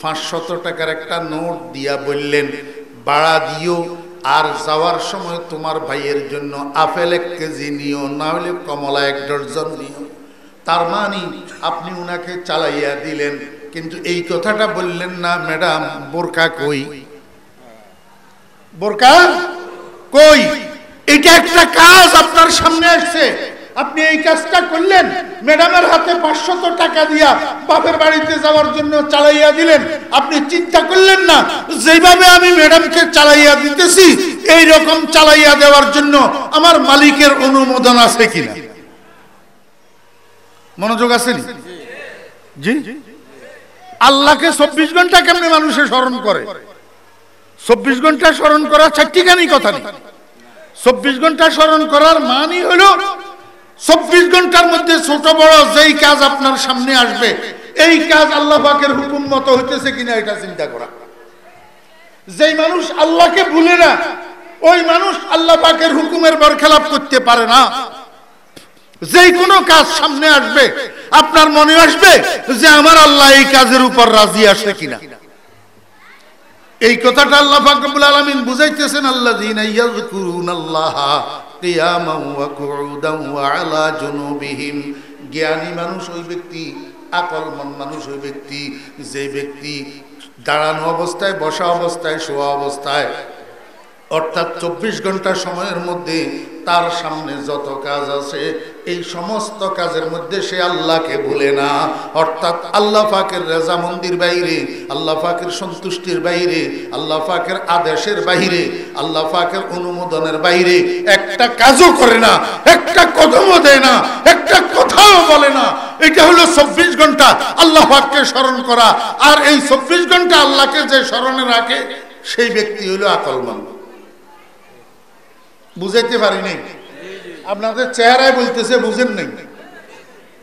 500 টাকার একটা নোট দিয়া বললেন, ভাড়া দিও, আর যাওয়ার সময় তোমার ভাইয়ের জন্য আপেল 1 কেজি নিও, না হলে কমলা 1 ডজন নিও। তার মানে আপনি উনাকে চালাইয়া দিলেন, কিন্তু এই কথাটা বললেন না, ম্যাডাম বোরকা কই, বোরকা কই। এটা একটা কাজ আপনার সামনে আসছে, আপনি এই কাজটা করলেন, ম্যাডামের হাতে 500 টাকা দিয়া বাপের বাড়িতে যাওয়ার জন্য চালাইয়া দিলেন। আপনি চিন্তা করলেন না যেভাবে আমি ম্যাডামকে চালাইয়া দিতেছি এই রকম চালাইয়া দেওয়ার জন্য আমার মালিকের অনুমোদন আছে কিনা? মনোযোগ আছে জি? আল্লাহকে 24 ঘন্টা কেমনে মানুষে স্মরণ করে? 24 ঘন্টা স্মরণ করা চারটিখানি কথা নেই। 24 ঘন্টা স্মরণ করার মানে হলো 24 ঘন্টার মধ্যে ছোট বড় যেই কাজ আপনার সামনে আসবে এই কাজ আল্লাহ পাকের হুকুম মতো হইতেছে কিনা এটা চিন্তা করা। যেই মানুষ আল্লাহকে ভুলে না ওই মানুষ আল্লাহ পাকের হুকুমের বরখেলাপ করতে পারে না। যেই কোনো কাজ সামনে আসবে আপনার মনে আসবে যে আমার আল্লাহ এই কাজের উপর রাজি আসে কিনা। এই কথাটা আল্লাহ পাক রব্বুল আলামিন বুঝাইতেছেন, আল্লাযীনা ইয়াযকুরুনাল্লাহা কিয়ামান ওয়া কুউদান ওয়া আলা জুনুবিহিম। জ্ঞানী মানুষ ওই ব্যক্তি, আকলমন মানুষ ওই ব্যক্তি যে ব্যক্তি দাঁড়ানো অবস্থায়, বসা অবস্থায়, শোয়া অবস্থায়, অর্থাৎ 24 ঘন্টা সময়ের মধ্যে তার সামনে যত কাজ আছে এই সমস্ত কাজের মধ্যে সে আল্লাহকে ভুলে না। অর্থাৎ আল্লাহ পাকের রেজামন্দির বাইরে, আল্লাহ পাকের সন্তুষ্টির বাইরে, আল্লাহ পাকের আদেশের বাইরে, আল্লাহ পাকের অনুমোদনের বাইরে একটা কাজও করে না, একটা কদমও দেয় না, একটা কথাও বলে না। এটা হলো 24 ঘন্টা আল্লাহ পাককে স্মরণ করা। আর এই 24 ঘন্টা আল্লাহকে যে স্মরণে রাখে সেই ব্যক্তি হলো আকলমান। বুঝাইতে পারি নাই? আপনাদের চেহারায় বলতেছে বুঝেন নাই।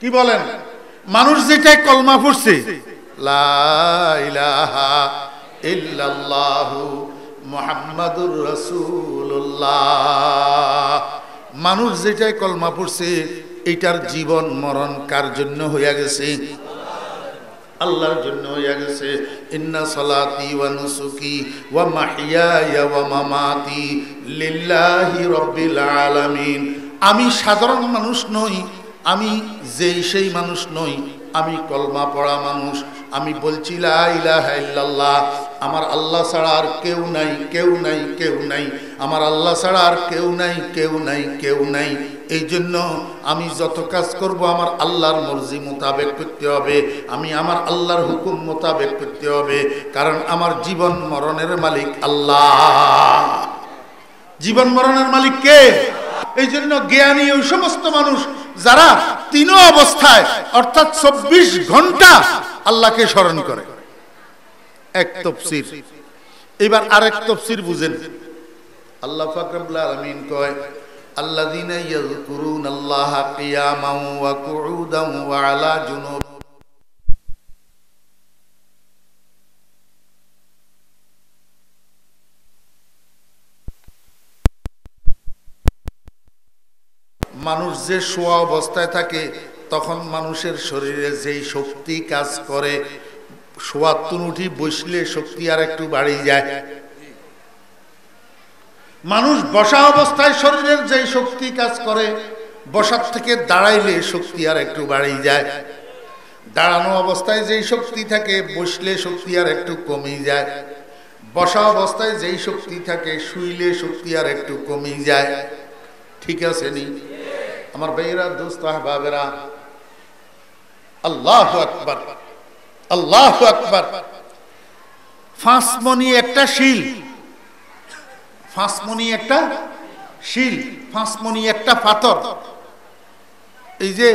কি বলেন? মানুষ যেটাই কলমা পড়ছে লা ইলাহা ইল্লাল্লাহু মুহাম্মাদুর রাসূলুল্লাহ, মানুষ যেটাই কলমা পড়ছে এটার জীবন মরণ কার জন্য হইয়া গেছে? আল্লাহর জন্য হইয়া গেছে। ইন্না সালাতি ওয়া নুসুকি ওয়া মাহইয়ায়া ওয়া মামাতি লিল্লাহি রাব্বিল আলামিন। আমি সাধারণ মানুষ নই, আমি সেই মানুষ নই, আমি কলমা পড়া মানুষ। আমি বলছি লা ইলাহা ইল্লাল্লাহ, আমার আল্লাহ ছাড়া আর কেউ নাই, কেউ নাই, কেউ নাই, আমার আল্লাহ ছাড়া আর কেউ নাই, কেউ নাই, কেউ নাই। এই জন্য আমি যত কাজ করব আমার আল্লাহর মর্জি মোতাবেক করতে হবে, আমি আমার আল্লাহর হুকুম মোতাবেক করতে হবে, কারণ আমার জীবন মরণের মালিক আল্লাহ। জীবন মরণের মালিক কে? এই জন্য জ্ঞানী ওই সমস্ত মানুষ যারা তিন অবস্থায় অর্থাৎ 24 ঘন্টা আল্লাহকে স্মরণ করে। এক তাফসীর। এবার আরেক তাফসীর বুঝেন। আল্লাহ পাক রব্বুল আলামিন কয় আল্লাযীনা ইয়াযকুরুনাল্লাহা কিয়ামান ওয়া কুউদান ওয়া আলা জুনুব। মানুষ যে শোয়া অবস্থায় থাকে তখন মানুষের শরীরে যেই শক্তি কাজ করে, শোয়া তুনুঠি বসলে শক্তি আর একটু বাড়ি যায়। মানুষ বসা অবস্থায় শরীরের যেই শক্তি কাজ করে, বসার থেকে দাঁড়াইলে শক্তি আর একটু বাড়ি যায়। দাঁড়ানো অবস্থায় যেই শক্তি থাকে বসলে শক্তি আর একটু কমে যায়। বসা অবস্থায় যেই শক্তি থাকে শুইলে শক্তি আর একটু কমে যায়। ঠিক আছে নি আমার ভাইয়েরা, দোস্ত আহবাবেরা? আল্লাহু আকবার, আল্লাহু আকবার। ফাঁসমনি একটা শিল, ফাঁসমনি একটা শিল, ফাঁসমনি একটা পাথর। এই যে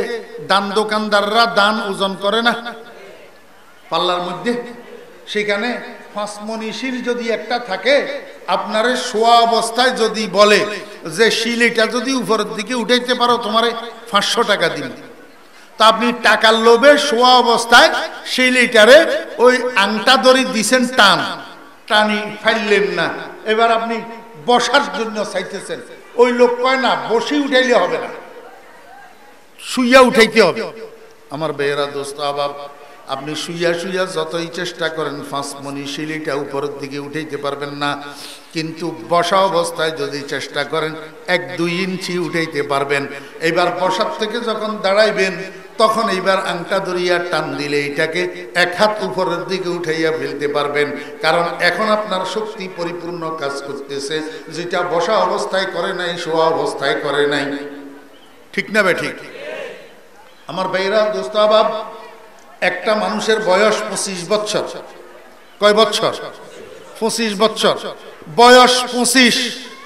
দান দোকানদাররা দান ওজন করে না পাল্লার মধ্যে, সেখানে ফাঁসমনি শিল যদি একটা থাকে, আপনারে শোয়া অবস্থায় যদি বলে যে শিল এটা যদি উপরের দিকে উঠাইতে পারো তোমারে 500 টাকা দিন, তা আপনি টাকার লোভে শোয়া অবস্থায় শিল এটারে ওই আংটা দড়ি দিছেন, টান টানি ফাইললেন না। এবার আপনি বসার জন্য চাইতেছেন, ওই লোক কয় না বসি উঠাইলে হবে না, শুইয়া উঠাইতে হবে। আমার বেয়েরা দোস্ত আবাব, আপনি শুইয়া শুইয়া যতই চেষ্টা করেন 5 মণি শিলিটা উপরের দিকে উঠাইতে পারবেন না, কিন্তু বসা অবস্থায় যদি চেষ্টা করেন 1-2 ইঞ্চি উঠাইতে পারবেন। এবার বসার থেকে যখন দাঁড়াইবেন তখন এইবার আংটা ধরিয়া টান দিলে এটাকে 1 হাত উপরের দিকে উঠাইয়া ফেলতে পারবেন, কারণ এখন আপনার শক্তি পরিপূর্ণ কাজ করতেছে, যেটা বসা অবস্থায় করে নাই, শোয়া অবস্থায় করে নাই। ঠিক না বে ঠিক? আমার ভাইরা দোস্ত আবাব, একটা মানুষের বয়স 25 বছর। কয় বছর? 25 বছর। বয়স 25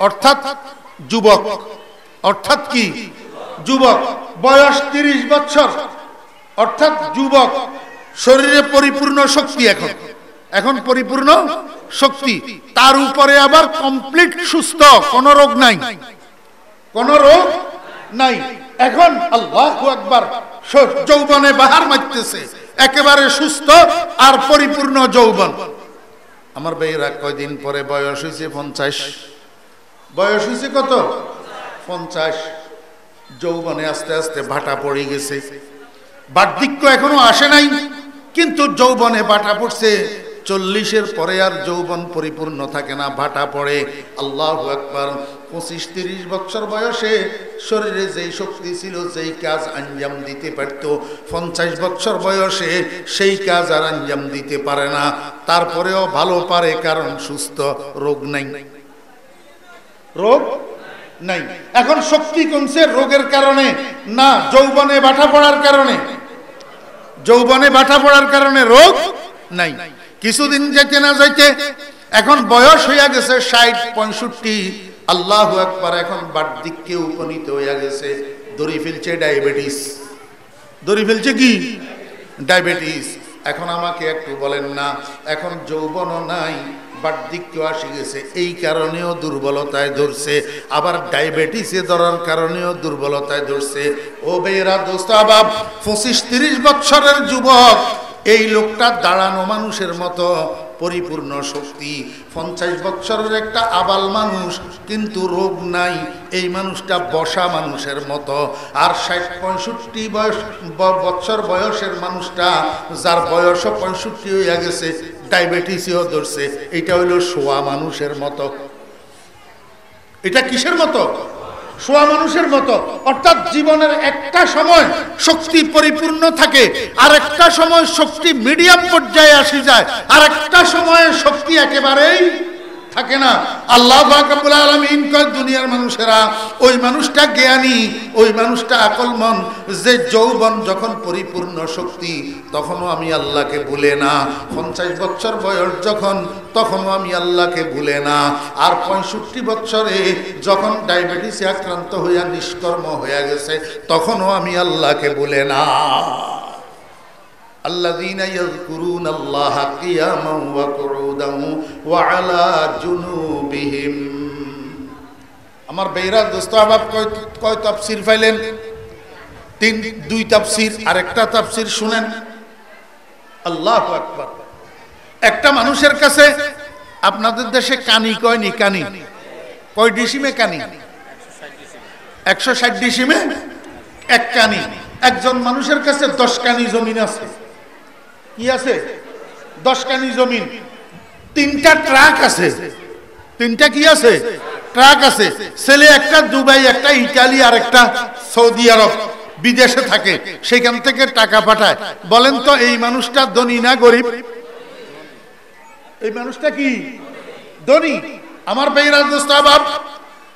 অর্থাৎ যুবক, অর্থাৎ কি যুবক। বয়স 30 বছর অর্থাৎ যুবক, শরীরে পরিপূর্ণ শক্তি, এখন পরিপূর্ণ শক্তি, তার উপরে আবার কমপ্লিট সুস্থ, কোনো রোগ নাই, কোনো রোগ নাই। এখন আল্লাহু আকবার, যৌবনে বাহার মারতেছে, একেবারে সুস্থ আর পরিপূর্ণ যৌবন। আমার ভাইরা কয়দিন পরে বয়স হয়েছে 50। বয়স হয়েছে কত? 50। যৌবনে আস্তে আস্তে ভাটা পড়ে গেছে, বার্ধক্য এখনো আসে নাই, কিন্তু যৌবনে ভাটা পড়ছে। 40-এর পরে আর যৌবন পরিপূর্ণ থাকে না, ভাটা পড়ে। আল্লাহু আকবার। 25-30 বছর বয়সে শরীরে যেই শক্তি ছিল, যেই কাজ আঞ্জাম দিতে পারত, 50 বছর বয়সে সেই কাজ আর আঞ্জাম দিতে পারে না। তারপরেও ভালো পারে, কারণ সুস্থ, রোগ নাই, রোগ নাই। এখন শক্তি কমছে রোগের কারণে না, যৌবনে বাটা পড়ার কারণে। যৌবনে বাটা পড়ার কারণে রোগ নাই। কিছুদিন যেতে না যাইতে এখন বয়স হইয়া গেছে 60-65। আল্লাহু আকবার। এখন বার্ধক্যে উপনীত হইয়া গেছে, ধরে ফেলছে ডায়াবেটিস। ধরে ফেলছে কি? ডায়াবেটিস। এখন আমাকে একটু বলেন না, এখন যৌবনও নাই, বার্ধক্য আসে গেছে, এই কারণেও দুর্বলতায় ধরছে, আবার ডায়াবেটিসে ধরার কারণেও দুর্বলতায় ধরছে। ও বেয়েরা দোস্ত আবাব, 25-30 বছরের যুবক, এই লোকটা দাঁড়ানো মানুষের মতো পরিপূর্ণ শক্তি। 50 বছরের একটা আবাল মানুষ, কিন্তু রোগ নাই, এই মানুষটা বসা মানুষের মতো। আর 60-65 বছর বয়সের মানুষটা, যার বয়সও 65 হইয়া গেছে, ডায়াবেটিসও ধরছে, এটা হইল শোয়া মানুষের মতো। এটা কিসের মতো? শোয়া মানুষের মতো। অর্থাৎ জীবনের একটা সময় শক্তি পরিপূর্ণ থাকে, আর একটা সময় শক্তি মিডিয়াম পর্যায়ে আসি যায়, আর একটা সময় শক্তি একেবারেই থাকে না। আল্লাহ পাক রব্বুল আলামিন কয়, দুনিয়ার মানুষেরা, ওই মানুষটা জ্ঞানী, ওই মানুষটা আকলমন, যে যৌবন যখন পরিপূর্ণ শক্তি, তখনও আমি আল্লাহকে ভুলে না। 50 বছর বয়স যখন, তখনও আমি আল্লাহকে ভুলে না। আর 65 বছরে যখন ডায়াবেটিসে আক্রান্ত হইয়া নিষ্কর্ম হইয়া গেছে, তখনও আমি আল্লাহকে ভুলে না। আল্লাযীনা ইয়াযকুরুনাল্লাহা কিয়ামান ওয়া কুউদান ওয়া আলা জুনুবিহিম। আমার বেয়রা দোস্ত আবাব, কয় তাফসীর পাইলেন? 2 তাফসীর। আরেকটা তাফসীর শুনেন। আল্লাহু আকবার। একটা মানুষের কাছে, আপনাদের দেশে কানি কয়নি? কানি কয় ডিসিমে? কানি 160 ডিসিমে এক কানি। একজন মানুষের কাছে 10 কানি জমিন আছে। কি আছে? 10 কানি জমিন। 3টা ট্রাক আছে। 3টা কি আছে? ট্রাক আছে। ছেলে একটা দুবাই, একটা ইটালি, আর একটা সৌদি আরব বিদেশে থাকে, সেখান থেকে টাকা পাঠায়। বলেন তো এই মানুষটা ধনী না গরিব? এই মানুষটা কি ধনী? আমার ভাইরা দোস্ত আবাব,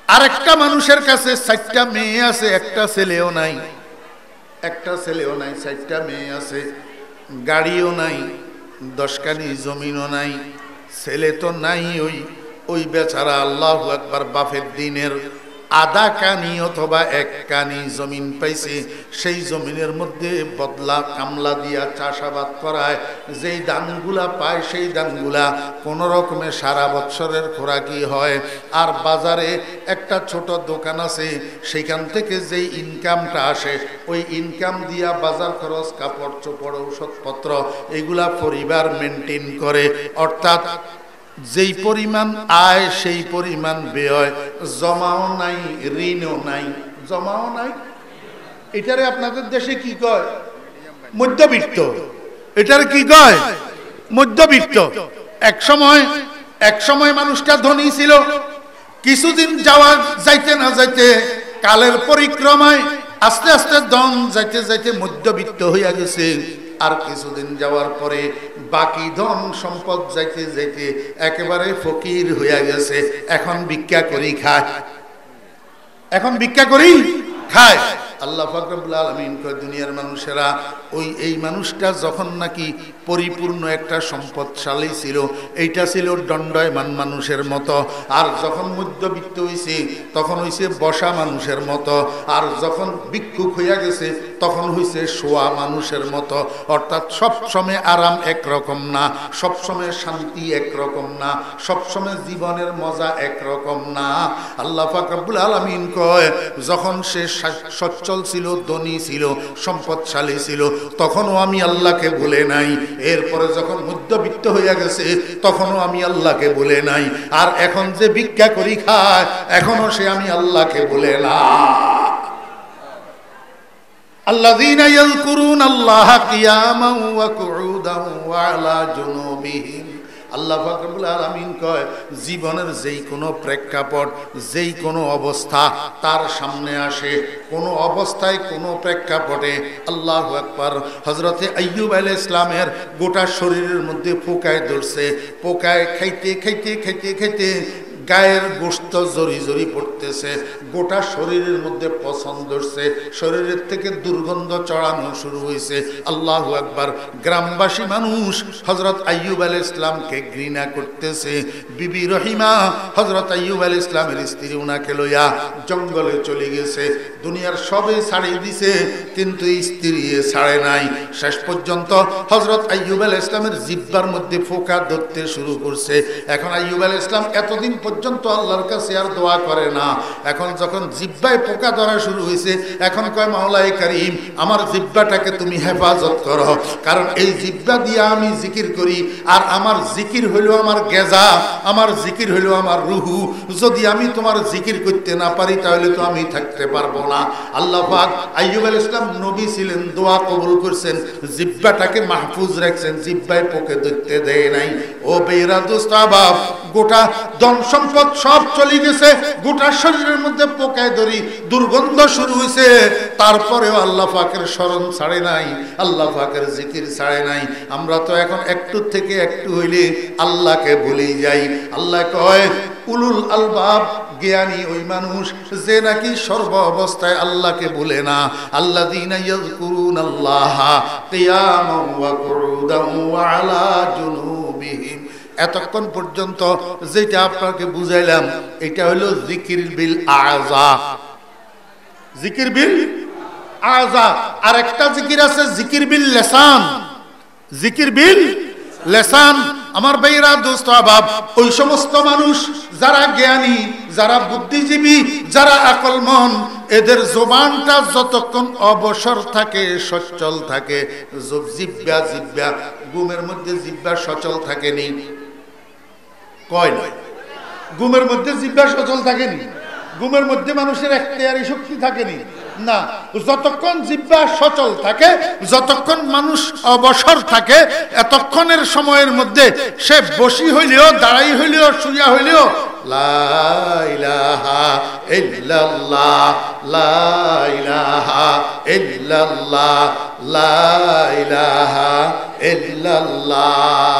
আরেকটা মানুষের কাছে 4টা মেয়ে আছে, একটা ছেলেও নাই। একটা ছেলেও নাই, 4টা মেয়ে আছে, গাড়িও নাই, 10 কানি জমিনও নাই, ছেলে তো নাই। ওই বেচারা আল্লাহু আকবার বাপের দিনের আধা কানি অথবা 1 কানি জমিন পাইছে। সেই জমিনের মধ্যে বদলা কামলা দিয়া চাষাবাদ করায়, যেই দানগুলা পায় সেই দানগুলা কোন রকমে সারা বছরের খোরাকি হয়। আর বাজারে একটা ছোট দোকান আছে, সেইখান থেকে যেই ইনকামটা আসে, ওই ইনকাম দিয়া বাজার খরচ, কাপড় চোপড়, ঔষধপত্র, এগুলা পরিবার মেনটেন করে। অর্থাৎ যেই পরিমাণ আয় সেই পরিমাণ ব্যয়, জমাও নাই ঋণও নাই, জমাও নাই। এটারে আপনাদের দেশে কি কয়? মধ্যবিত্ত। এটার কি কয়? মধ্যবিত্ত। এক সময় মানুষটা ধনী ছিল, কিছুদিন যাইতে না যাইতে কালের পরিক্রমায় আস্তে আস্তে ধন যাইতে যাইতে মধ্যবিত্ত হইয়া গেছে। আর কিছুদিন যাওয়ার পরে বাকি ধন সম্পদ যাইতে যাইতে একেবারে ফকির হইয়া গেছে। এখন ভিক্ষা করি খায়, এখন ভিক্ষা করি খায়। আল্লাহ পাক রব্বুল আলামিন কয় দুনিয়ার মানুষেরা এই মানুষটা যখন নাকি পরিপূর্ণ একটা সম্পদশালী ছিল, এইটা ছিল দণ্ডায়মান মানুষের মতো। আর যখন মধ্যবিত্ত হইছে তখন হইছে বসা মানুষের মতো। আর যখন ভিক্ষুক হইয়া গেছে তখন হইছে শোয়া মানুষের মতো। অর্থাৎ সব সময় আরাম একরকম না, সব সময় শান্তি একরকম না, সব সময় জীবনের মজা একরকম না। আল্লাহ পাক রব্বুল আলামিন কয় যখন সে সচ্ছল ছিল, ধনী ছিল, সম্পদশালী ছিল, তখনও আমি আল্লাহকে ভুলে নাই। এরপরে যখন মধ্যবিত্ত হইয়া গেছে তখনও আমি আল্লাহকে ভুলে নাই। আর এখন যে ভিক্ষা করি খায় এখনো সে আমি আল্লাহকে ভুলে না। আল্লাযীনা ইয়াযকুরুনাল্লাহা কিয়ামান ওয়া কুউদান ওয়া আলা জুনুবিহিম। আল্লাহ পাক রব্বুল আলামিন কয় জীবনের যেই কোনো প্রেক্ষাপট, যেই কোনো অবস্থা তার সামনে আসে, কোনো অবস্থায় কোনো প্রেক্ষাপটে আল্লাহু আকবার। হযরতে আইয়ুব আলাইহিস সালামের গোটা শরীরের মধ্যে পোকায় ধরছে। পোকায় খাইতে খাইতে খাইতে খাইতে গায়ের গোশত জরি জরি পড়তেছে, গোটা শরীরের মধ্যে পছন্দ ধরছে, শরীরের থেকে দুর্গন্ধ চড়ানো শুরু হয়েছে। আল্লাহু আকবার। গ্রামবাসী মানুষ হযরত আইয়ুব আলাইহিস সালামকে ঘৃণা করতেছে। বিবি রহিমা হযরত আইয়ুব আলাইহিস সালামের স্ত্রী, উনাকে লইয়া জঙ্গলে চলে গেছে। দুনিয়ার সবে ছাড়িয়ে দিছে কিন্তু স্ত্রী ছাড়ে নাই। শেষ পর্যন্ত হযরত আইয়ুব আলাইহিস সালামের জিহ্বার মধ্যে ফোকা ধরতে শুরু করছে। এখন আইয়ুব আলাইহিস সালাম এতদিন পর্যন্ত আল্লাহর কাছে আর দোয়া করে না। এখন যখন জিহ্বায় পোকা ধরা শুরু হয়েছে, এখন কয় মাওলাই কারীম আমার জিহ্বাটাকে তুমি হেফাজত করো, কারণ এই জিহ্বা দিয়ে আমি জিকির করি। আর আমার জিকির হইল আমার গেজা, আমার জিকির হইল আমার রুহু। যদি আমি তোমার জিকির করতে না পারি তাহলে তো আমি থাকতে পারবো না। আল্লাহ পাক আইয়ুব আলাইহিস সালাম নবী ছিলেন, দোয়া কবুল করছেন, জিহ্বাটাকে মাহফুজ রাখছেন, জিহ্বায় পোকে ধরতে দেয় নাই। ও বেরা দোস্ত আবাব, গোটা ধন সম্পদ সব চলে গেছে, গোটা শরীরের মধ্যে পোকায় ধরি, দুর্গন্ধ শুরু হয়েছে, তারপরেও আল্লাহ পাকের স্মরণ ছাড়ে নাই, আল্লাহ পাকের জিকির ছাড়ে নাই। আমরা তো এখন একটু থেকে একটু হইলে আল্লাহকে ভুলে যাই। আল্লাহ কয় উলুল আলবাব, জ্ঞানী ওই মানুষ যে নাকি সর্ব অবস্থায় আল্লাহকে ভুলে না। আল্লাযীনা ইয়াযকুরুনাল্লাহা কিয়ামান ওয়া কুউদান ওয়া আলা জুনুবিহিম। এতক্ষণ পর্যন্ত যেটা আপনাকে বুঝাইলাম এটা হলো জিকির বিল আযা। জিকির বিল আযা। আর একটা জিকির আছে জিকির বিল লিসান। জিকির বিল লিসান। আমার ভাইরা দোস্ত আবাব, ওই সমস্ত মানুষ যারা জ্ঞানী, যারা বুদ্ধিজীবী, যারা আকলমন, এদের জবানটা যতক্ষণ অবসর থাকে, সচল থাকে, জিহ্বা ঘুমের মধ্যে জিহ্বা সচল থাকেনি, কয় নয়, ঘুমের মধ্যে জিহ্বা সচল থাকেনি, ঘুমের মধ্যে মানুষের এখতিয়ারি শক্তি থাকেনি না। যতক্ষণ জিহ্বা সচল থাকে, যতক্ষণ মানুষ অবসর থাকে, এতক্ষণের সময়ের মধ্যে সে বসি হইলেও, দাঁড়াই হইলেও, শুইয়া হইলেও লা ইলাহা ইল্লাল্লাহ, লা ইলাহা ইল্লাল্লাহ, লা ইলাহা ইল্লাল্লাহ,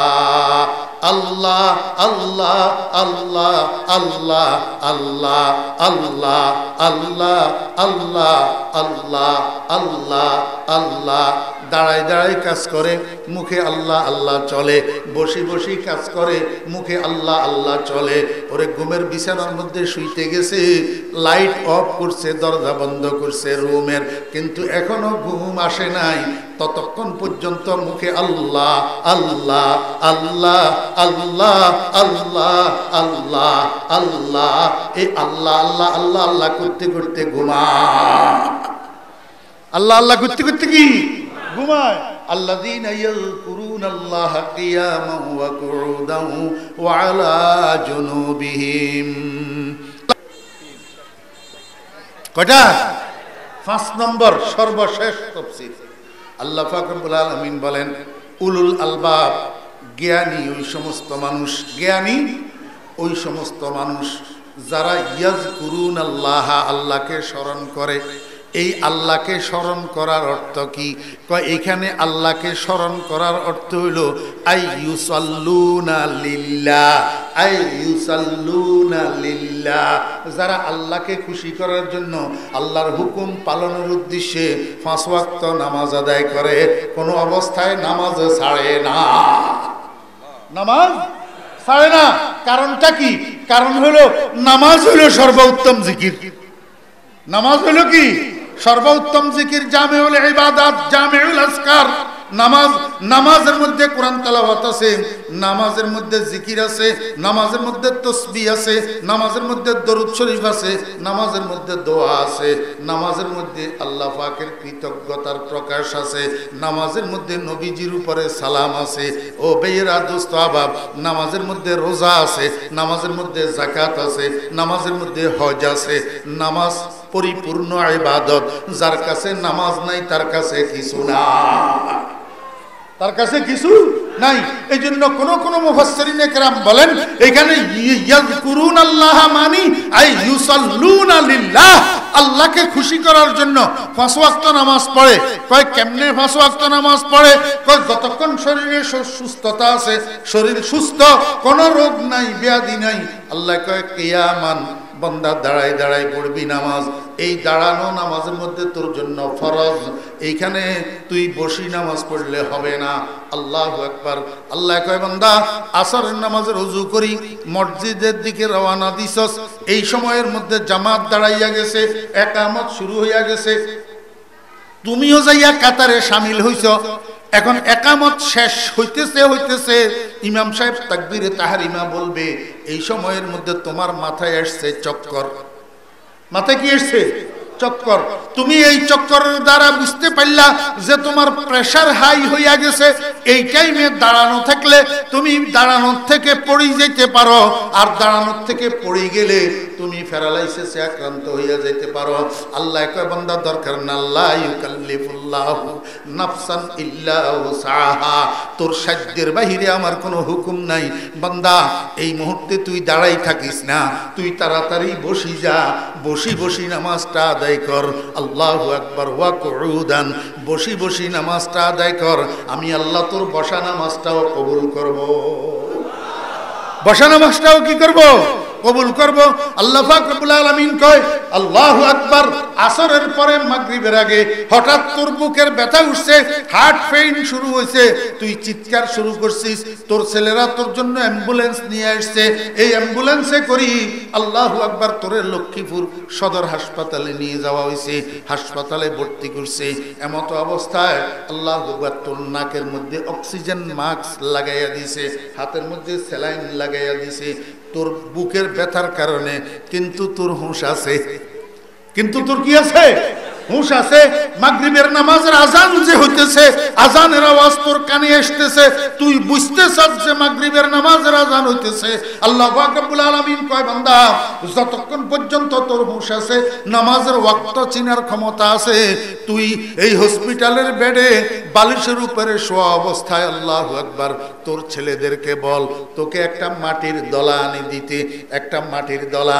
আল্লাহ আল্লাহ আল্লাহ আল্লাহ আল্লাহ আল্লাহ আল্লাহ আল্লাহ আল্লাহ আল্লাহ আল্লাহ। দাঁড়ায় দাঁড়ায় কাজ করে, মুখে আল্লাহ আল্লাহ চলে, বসি বসি কাজ করে, মুখে আল্লাহ আল্লাহ চলে। ওরে ঘুমের বিছানার মধ্যে শুইতে গেছে, লাইট অফ করছে, দরজা বন্ধ করছে রুমের, কিন্তু এখনো ঘুম আসে নাই। ততক্ষণ পর্যন্ত মুখে আল্লাহ আল্লাহ আল্লাহ আল্লাহ আল্লাহ আল্লাহ আল্লাহ, এই আল্লাহ আল্লাহ আল্লাহ আল্লাহ করতে করতে ঘুমা, আল্লাহ আল্লাহ করতে করতে কি ঘুমায়। আল্লাযীনা ইয়াযকুরুনাল্লাহা কিয়ামান ওয়া কুউদান ওয়া আলা জুনুবিহিম। কয়টা? 5 নম্বর সর্বশেষ তাফসীর। আল্লাহ পাক রব্বুল আলামিন বলেন উলুল আলবাব, জ্ঞানী ওই সমস্ত মানুষ, জ্ঞানী ওই সমস্ত মানুষ যারা ইয়াজকুরুনাল্লাহ, আল্লাহকে স্মরণ করে। এই আল্লাহকে স্মরণ করার অর্থ কি? এখানে আল্লাহকে স্মরণ করার অর্থ হইল আই ইউসাল্লুনা লিল্লাহ, আই ইউসাল্লুনা লিল্লাহ, যারা আল্লাহকে খুশি করার জন্য আল্লাহর হুকুম পালনের উদ্দেশ্যে 5 ওয়াক্ত নামাজ আদায় করে, কোনো অবস্থায় নামাজ ছাড়ে না, নামাজ ছাড়ে না। কারণটা কি? কারণ হলো নামাজ হলো সর্বোত্তম জিকির। নামাজ হলো কি? সর্বোত্তম জিকির, জামিউল ইবাদাত, জামিউল আজকার। নামাজ, নামাজের মধ্যে কোরআন তেলাওয়াত আছে, নামাজের মধ্যে জিকির আছে, নামাজের মধ্যে তাসবিহ আছে, নামাজের মধ্যে দরুদ শরীফ আছে, নামাজের মধ্যে দোয়া আছে, নামাজের মধ্যে আল্লাহ পাকের কৃতজ্ঞতার প্রকাশ আছে, নামাজের মধ্যে নবীজির উপরে সালাম আছে। ও বেয়েরা দোস্ত আবাব, নামাজের মধ্যে রোজা আছে, নামাজের মধ্যে যাকাত আছে, নামাজের মধ্যে হজ আছে। নামাজ পরিপূর্ণ ইবাদত। যার কাছে নামাজ নাই তার কাছে কিছু না, তার কাছে কিছু নাই। এই জন্য কোন মুফাসসিরিনে কেরাম বলেন এখানে ইয়াযকুরুনাল্লাহ মানি আই ইউসাল্লুনা লিল্লাহ, আল্লাহকে খুশি করার জন্য 5 ওয়াক্ত নামাজ পড়ে। কয় কেমনে 5 ওয়াক্ত নামাজ পড়ে? কয় যতক্ষণ শরীরে সুস্থতা আছে, শরীর সুস্থ, কোনো রোগ নাই, ব্যাধি নাই, আল্লাহ কয় কিয়ামান, বান্দা দাঁড়াই দাঁড়াই পড়বি নামাজ। এই দাঁড়ানো নামাজের মধ্যে তোর জন্য ফরজ। এইখানে তুই বসি নামাজ পড়লে হবে না। আল্লাহু আকবার। আল্লাহ কয় বান্দা আসরের নামাজের ওযু করি মসজিদের দিকে রওনা দিছস, এই সময়ের মধ্যে জামাত দাঁড়াইয়া গেছে, ইকামত শুরু হইয়া গেছে, তুমিও যাইয়া কাতারে শামিল হইছ। এখন একামত শেষ হইতেছে, ইমাম সাহেব তাকবীরে তাহরিমা বলবে, এই সময়ের মধ্যে তোমার মাথায় আসছে চক্কর। মাথায় কি আসছে? চক্কর। তুমি এই চক্করের দ্বারা বুঝতে পারলা যে তোমার প্রেসার হাই হইয়া গেছে। এই টাইমে দাঁড়ানো থাকলে তুমি দাঁড়ানোর থেকে পড়ে যেতে পারো, আর দাঁড়ানোর থেকে পড়ে গেলে তুমি প্যারালাইসিসে আক্রান্ত হইয়া যেতে পারো। আল্লাহ কয় বান্দা দরকার না, লা ইউকাল্লিফুল্লাহু নাফসান ইল্লা উসআহা, তোর সাধ্যের বাহিরে আমার কোনো হুকুম নাই। বান্দা এই মুহূর্তে তুই দাঁড়াই থাকিস না, তুই তাড়াতাড়ি বসি যা, বসি নামাজটা আদায় কর। আল্লাহু আকবার। ওয়া কুউদান, বসি নামাজটা আদায় কর। আমি আল্লাহ তোর বসা নামাজটাও কবুল করব। বসা নামাজটাও কি করব? কবুল করব। আল্লাহ পাক রব্বুল আলামিন কয় আল্লাহু আকবার। আসরের পরে মাগরিবের আগে হঠাৎ তোর বুকের ব্যথা উঠছে, হার্ট পেইন শুরু হয়েছে, তুই চিৎকার শুরু করছিস, তোর ছেলেরা তোর জন্য অ্যাম্বুলেন্স নিয়ে আসছে, এই অ্যাম্বুলেন্সে করি আল্লাহু আকবার তোরে লক্ষ্মীপুর সদর হাসপাতালে নিয়ে যাওয়া হয়েছে, হাসপাতালে ভর্তি করছে। এমতো অবস্থায় আল্লাহু আকবার তোর নাকের মধ্যে অক্সিজেন মাস্ক লাগাইয়া দিছে, হাতের মধ্যে স্যালাইন লাগাইয়া দিছে তোর বুকের ব্যথার কারণে। কিন্তু তোর হুঁশ আছে, কিন্তু তোর কি আছে? হুঁশ আছে। মাগরিবের নামাজের আজান যে হইতেছে, আজানের আওয়াজ তোর কানে আসতেছে, তুই বুঝতেছস যে মাগরিবের নামাজের আজান হইতেছে। আল্লাহ পাক রব্বুল আলামিন কয় বান্দা যতক্ষণ পর্যন্ত তোর হুঁশ আছে, নামাজের ওয়াক্ত চিনার ক্ষমতা আছে, তুই এই হসপিটালের বেডে বালিশের উপরে শোয়া অবস্থায় আল্লাহু আকবার তোর ছেলেদেরকে বল তোকে একটা মাটির দলা আনি দিতে, একটা মাটির দলা।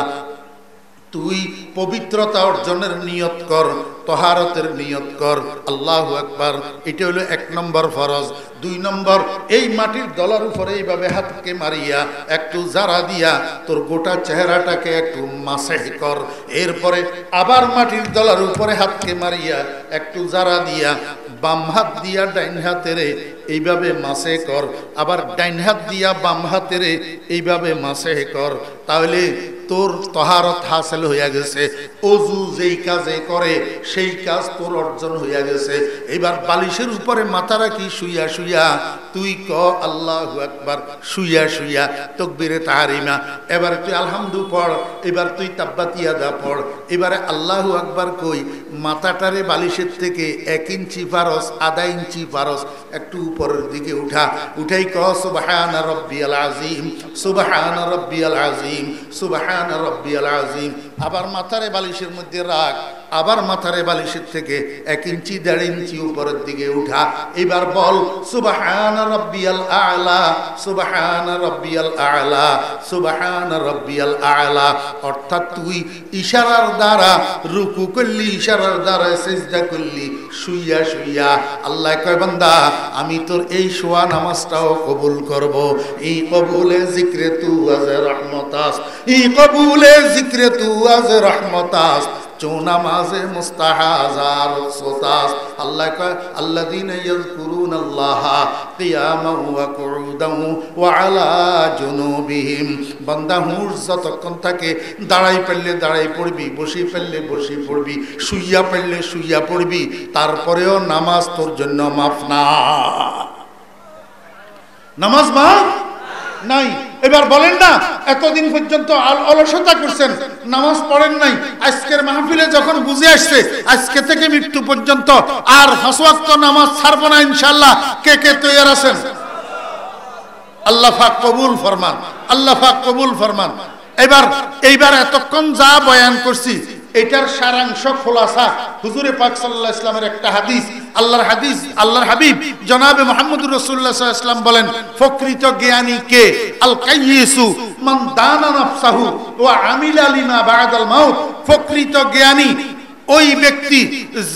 তুই পবিত্রতা অর্জনের নিয়ত কর, তহারতের নিয়ত কর। আল্লাহু আকবার। এটা হলো 1 নম্বর ফরজ। 2 নম্বর, এই মাটির দলার উপরে এইভাবে হাতকে মারিয়া একটু জারা দিয়া তোর গোটা চেহারাটাকে একটু মাসেহ কর। এরপরে আবার মাটির দলার উপরে হাতকে মারিয়া একটু জারা দিয়া বাম হাত দিয়া ডাইন হাতেরে এইভাবে মাসে কর, আবার ডাইন হাত দিয়া বাম হাতেরে এইভাবে মাসে কর। তাহলে তোর তহারত হাসিল হইয়া গেছে। অজু যেই কাজে করে সেই কাজ তোর অর্জন হইয়া গেছে। এবার বালিশের উপরে মাথা রাখি শুইয়া শুইয়া তুই ক আল্লাহু আকবার, শুইয়া শুইয়া তাকবীরে তাহরিমা, এবার তুই আলহামদু পড়, এবার তুই তাব্বাত ইয়াদা পড়, এবারে আল্লাহু আকবার কই মাথাটারে বালিশের থেকে 1 ইঞ্চি ফারস, আধা ইঞ্চি ফারস একটু উপরের দিকে উঠাই ক সুবহানা রাব্বিয়াল আযীম, সুবহানা রাব্বিয়াল আযীম, সুবহানা রাব্বিয়াল আযীম। আবার মাথারে বালিশের মধ্যে রাখ, আবার মাথারে বালিশের থেকে 1 ইঞ্চি 1.5 ইঞ্চি উপরের দিকে উঠা, এবার বল সুবহানা রাব্বিয়াল আ'লা, সুবহানা রাব্বিয়াল আ'লা, সুবহানা রাব্বিয়াল আ'লা। অর্থাৎ তুই ইশারার দ্বারা রুকু করলি, ইশারার দ্বারা সিজদা করলি শুইয়া শুইয়া। আল্লাহ কয় বান্দা আমি তোর এই শোয়া নামাজটাও কবুল করব। এই কবুলে জিক্রে তু আজ রহমতাস, এই কবুলে জিক্রে তু আজ রহমতাস, চো নামাজে মুস্তাহাজার সোতাস। আল্লাহ কয় আল্লাযীনা ইয়াযকুরুনাল্লাহা কিয়ামান ওয়া কুউদান ওয়া আলা জুনুবিহিম। বান্দা হুঁশ যতক্ষণ থাকে দাঁড়াই পারলে দাঁড়াই পড়বি, বসি পারলে বসি পড়বি, শুইয়া পারলে শুইয়া পড়বি, তারপরেও নামাজ তোর জন্য মাফ না। নামাজ মাফ নাই। এবার বলেন না এতদিন পর্যন্ত অলসতা করছেন, নামাজ পড়েন নাই, আজকের মাহফিলে যখন বুঝে আসছে আজকে থেকে মৃত্যু পর্যন্ত আর 5 ওয়াক্ত নামাজ ছাড়ব না ইনশাআল্লাহ, কে কে তৈয়ার আছেন? আল্লাহ পাক কবুল ফরমান, আল্লাহ পাক কবুল ফরমান। এইবার এতক্ষণ যা বয়ান করছি এটার সারাংশ খোলাসা হুজুরে পাক সাল্লাল্লাহু আলাইহি ওয়াসাল্লামের একটা হাদিস, আল্লাহর হাবিব জনাবে মুহাম্মদুর রাসূলুল্লাহ সাল্লাল্লাহু আলাইহি ওয়াসাল্লাম বলেন প্রকৃত জ্ঞানী কে? আল কাইয়িসু মান দানা নাফসাহু ওয়া আমিলা লিমা বা'দাল মাউত। প্রকৃত জ্ঞানী ওই ব্যক্তি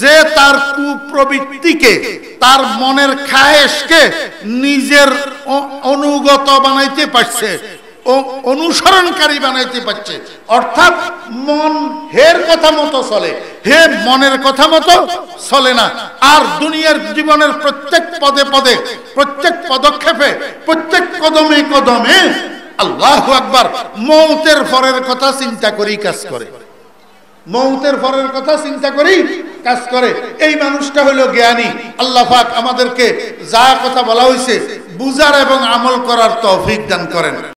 যে তার কুপ্রবৃত্তিকে, তার মনের খায়েশকে নিজের অনুগত বানাইতে পারছে, অনুসরণকারী বানাইতে পারছে। অর্থাৎ মন হের কথা মতো চলে, হে মনের কথা মতো চলে না। আর দুনিয়ার জীবনের প্রত্যেক পদে পদে, প্রত্যেক পদক্ষেপে, প্রত্যেক কদমে কদমে আল্লাহু আকবার মৌতের পরের কথা চিন্তা করেই কাজ করে, মৌতের পরের কথা চিন্তা করেই কাজ করে। এই মানুষটা হলো জ্ঞানী। আল্লাহ পাক আমাদেরকে যা কথা বলা হয়েছে বুঝার এবং আমল করার তৌফিক দান করেন।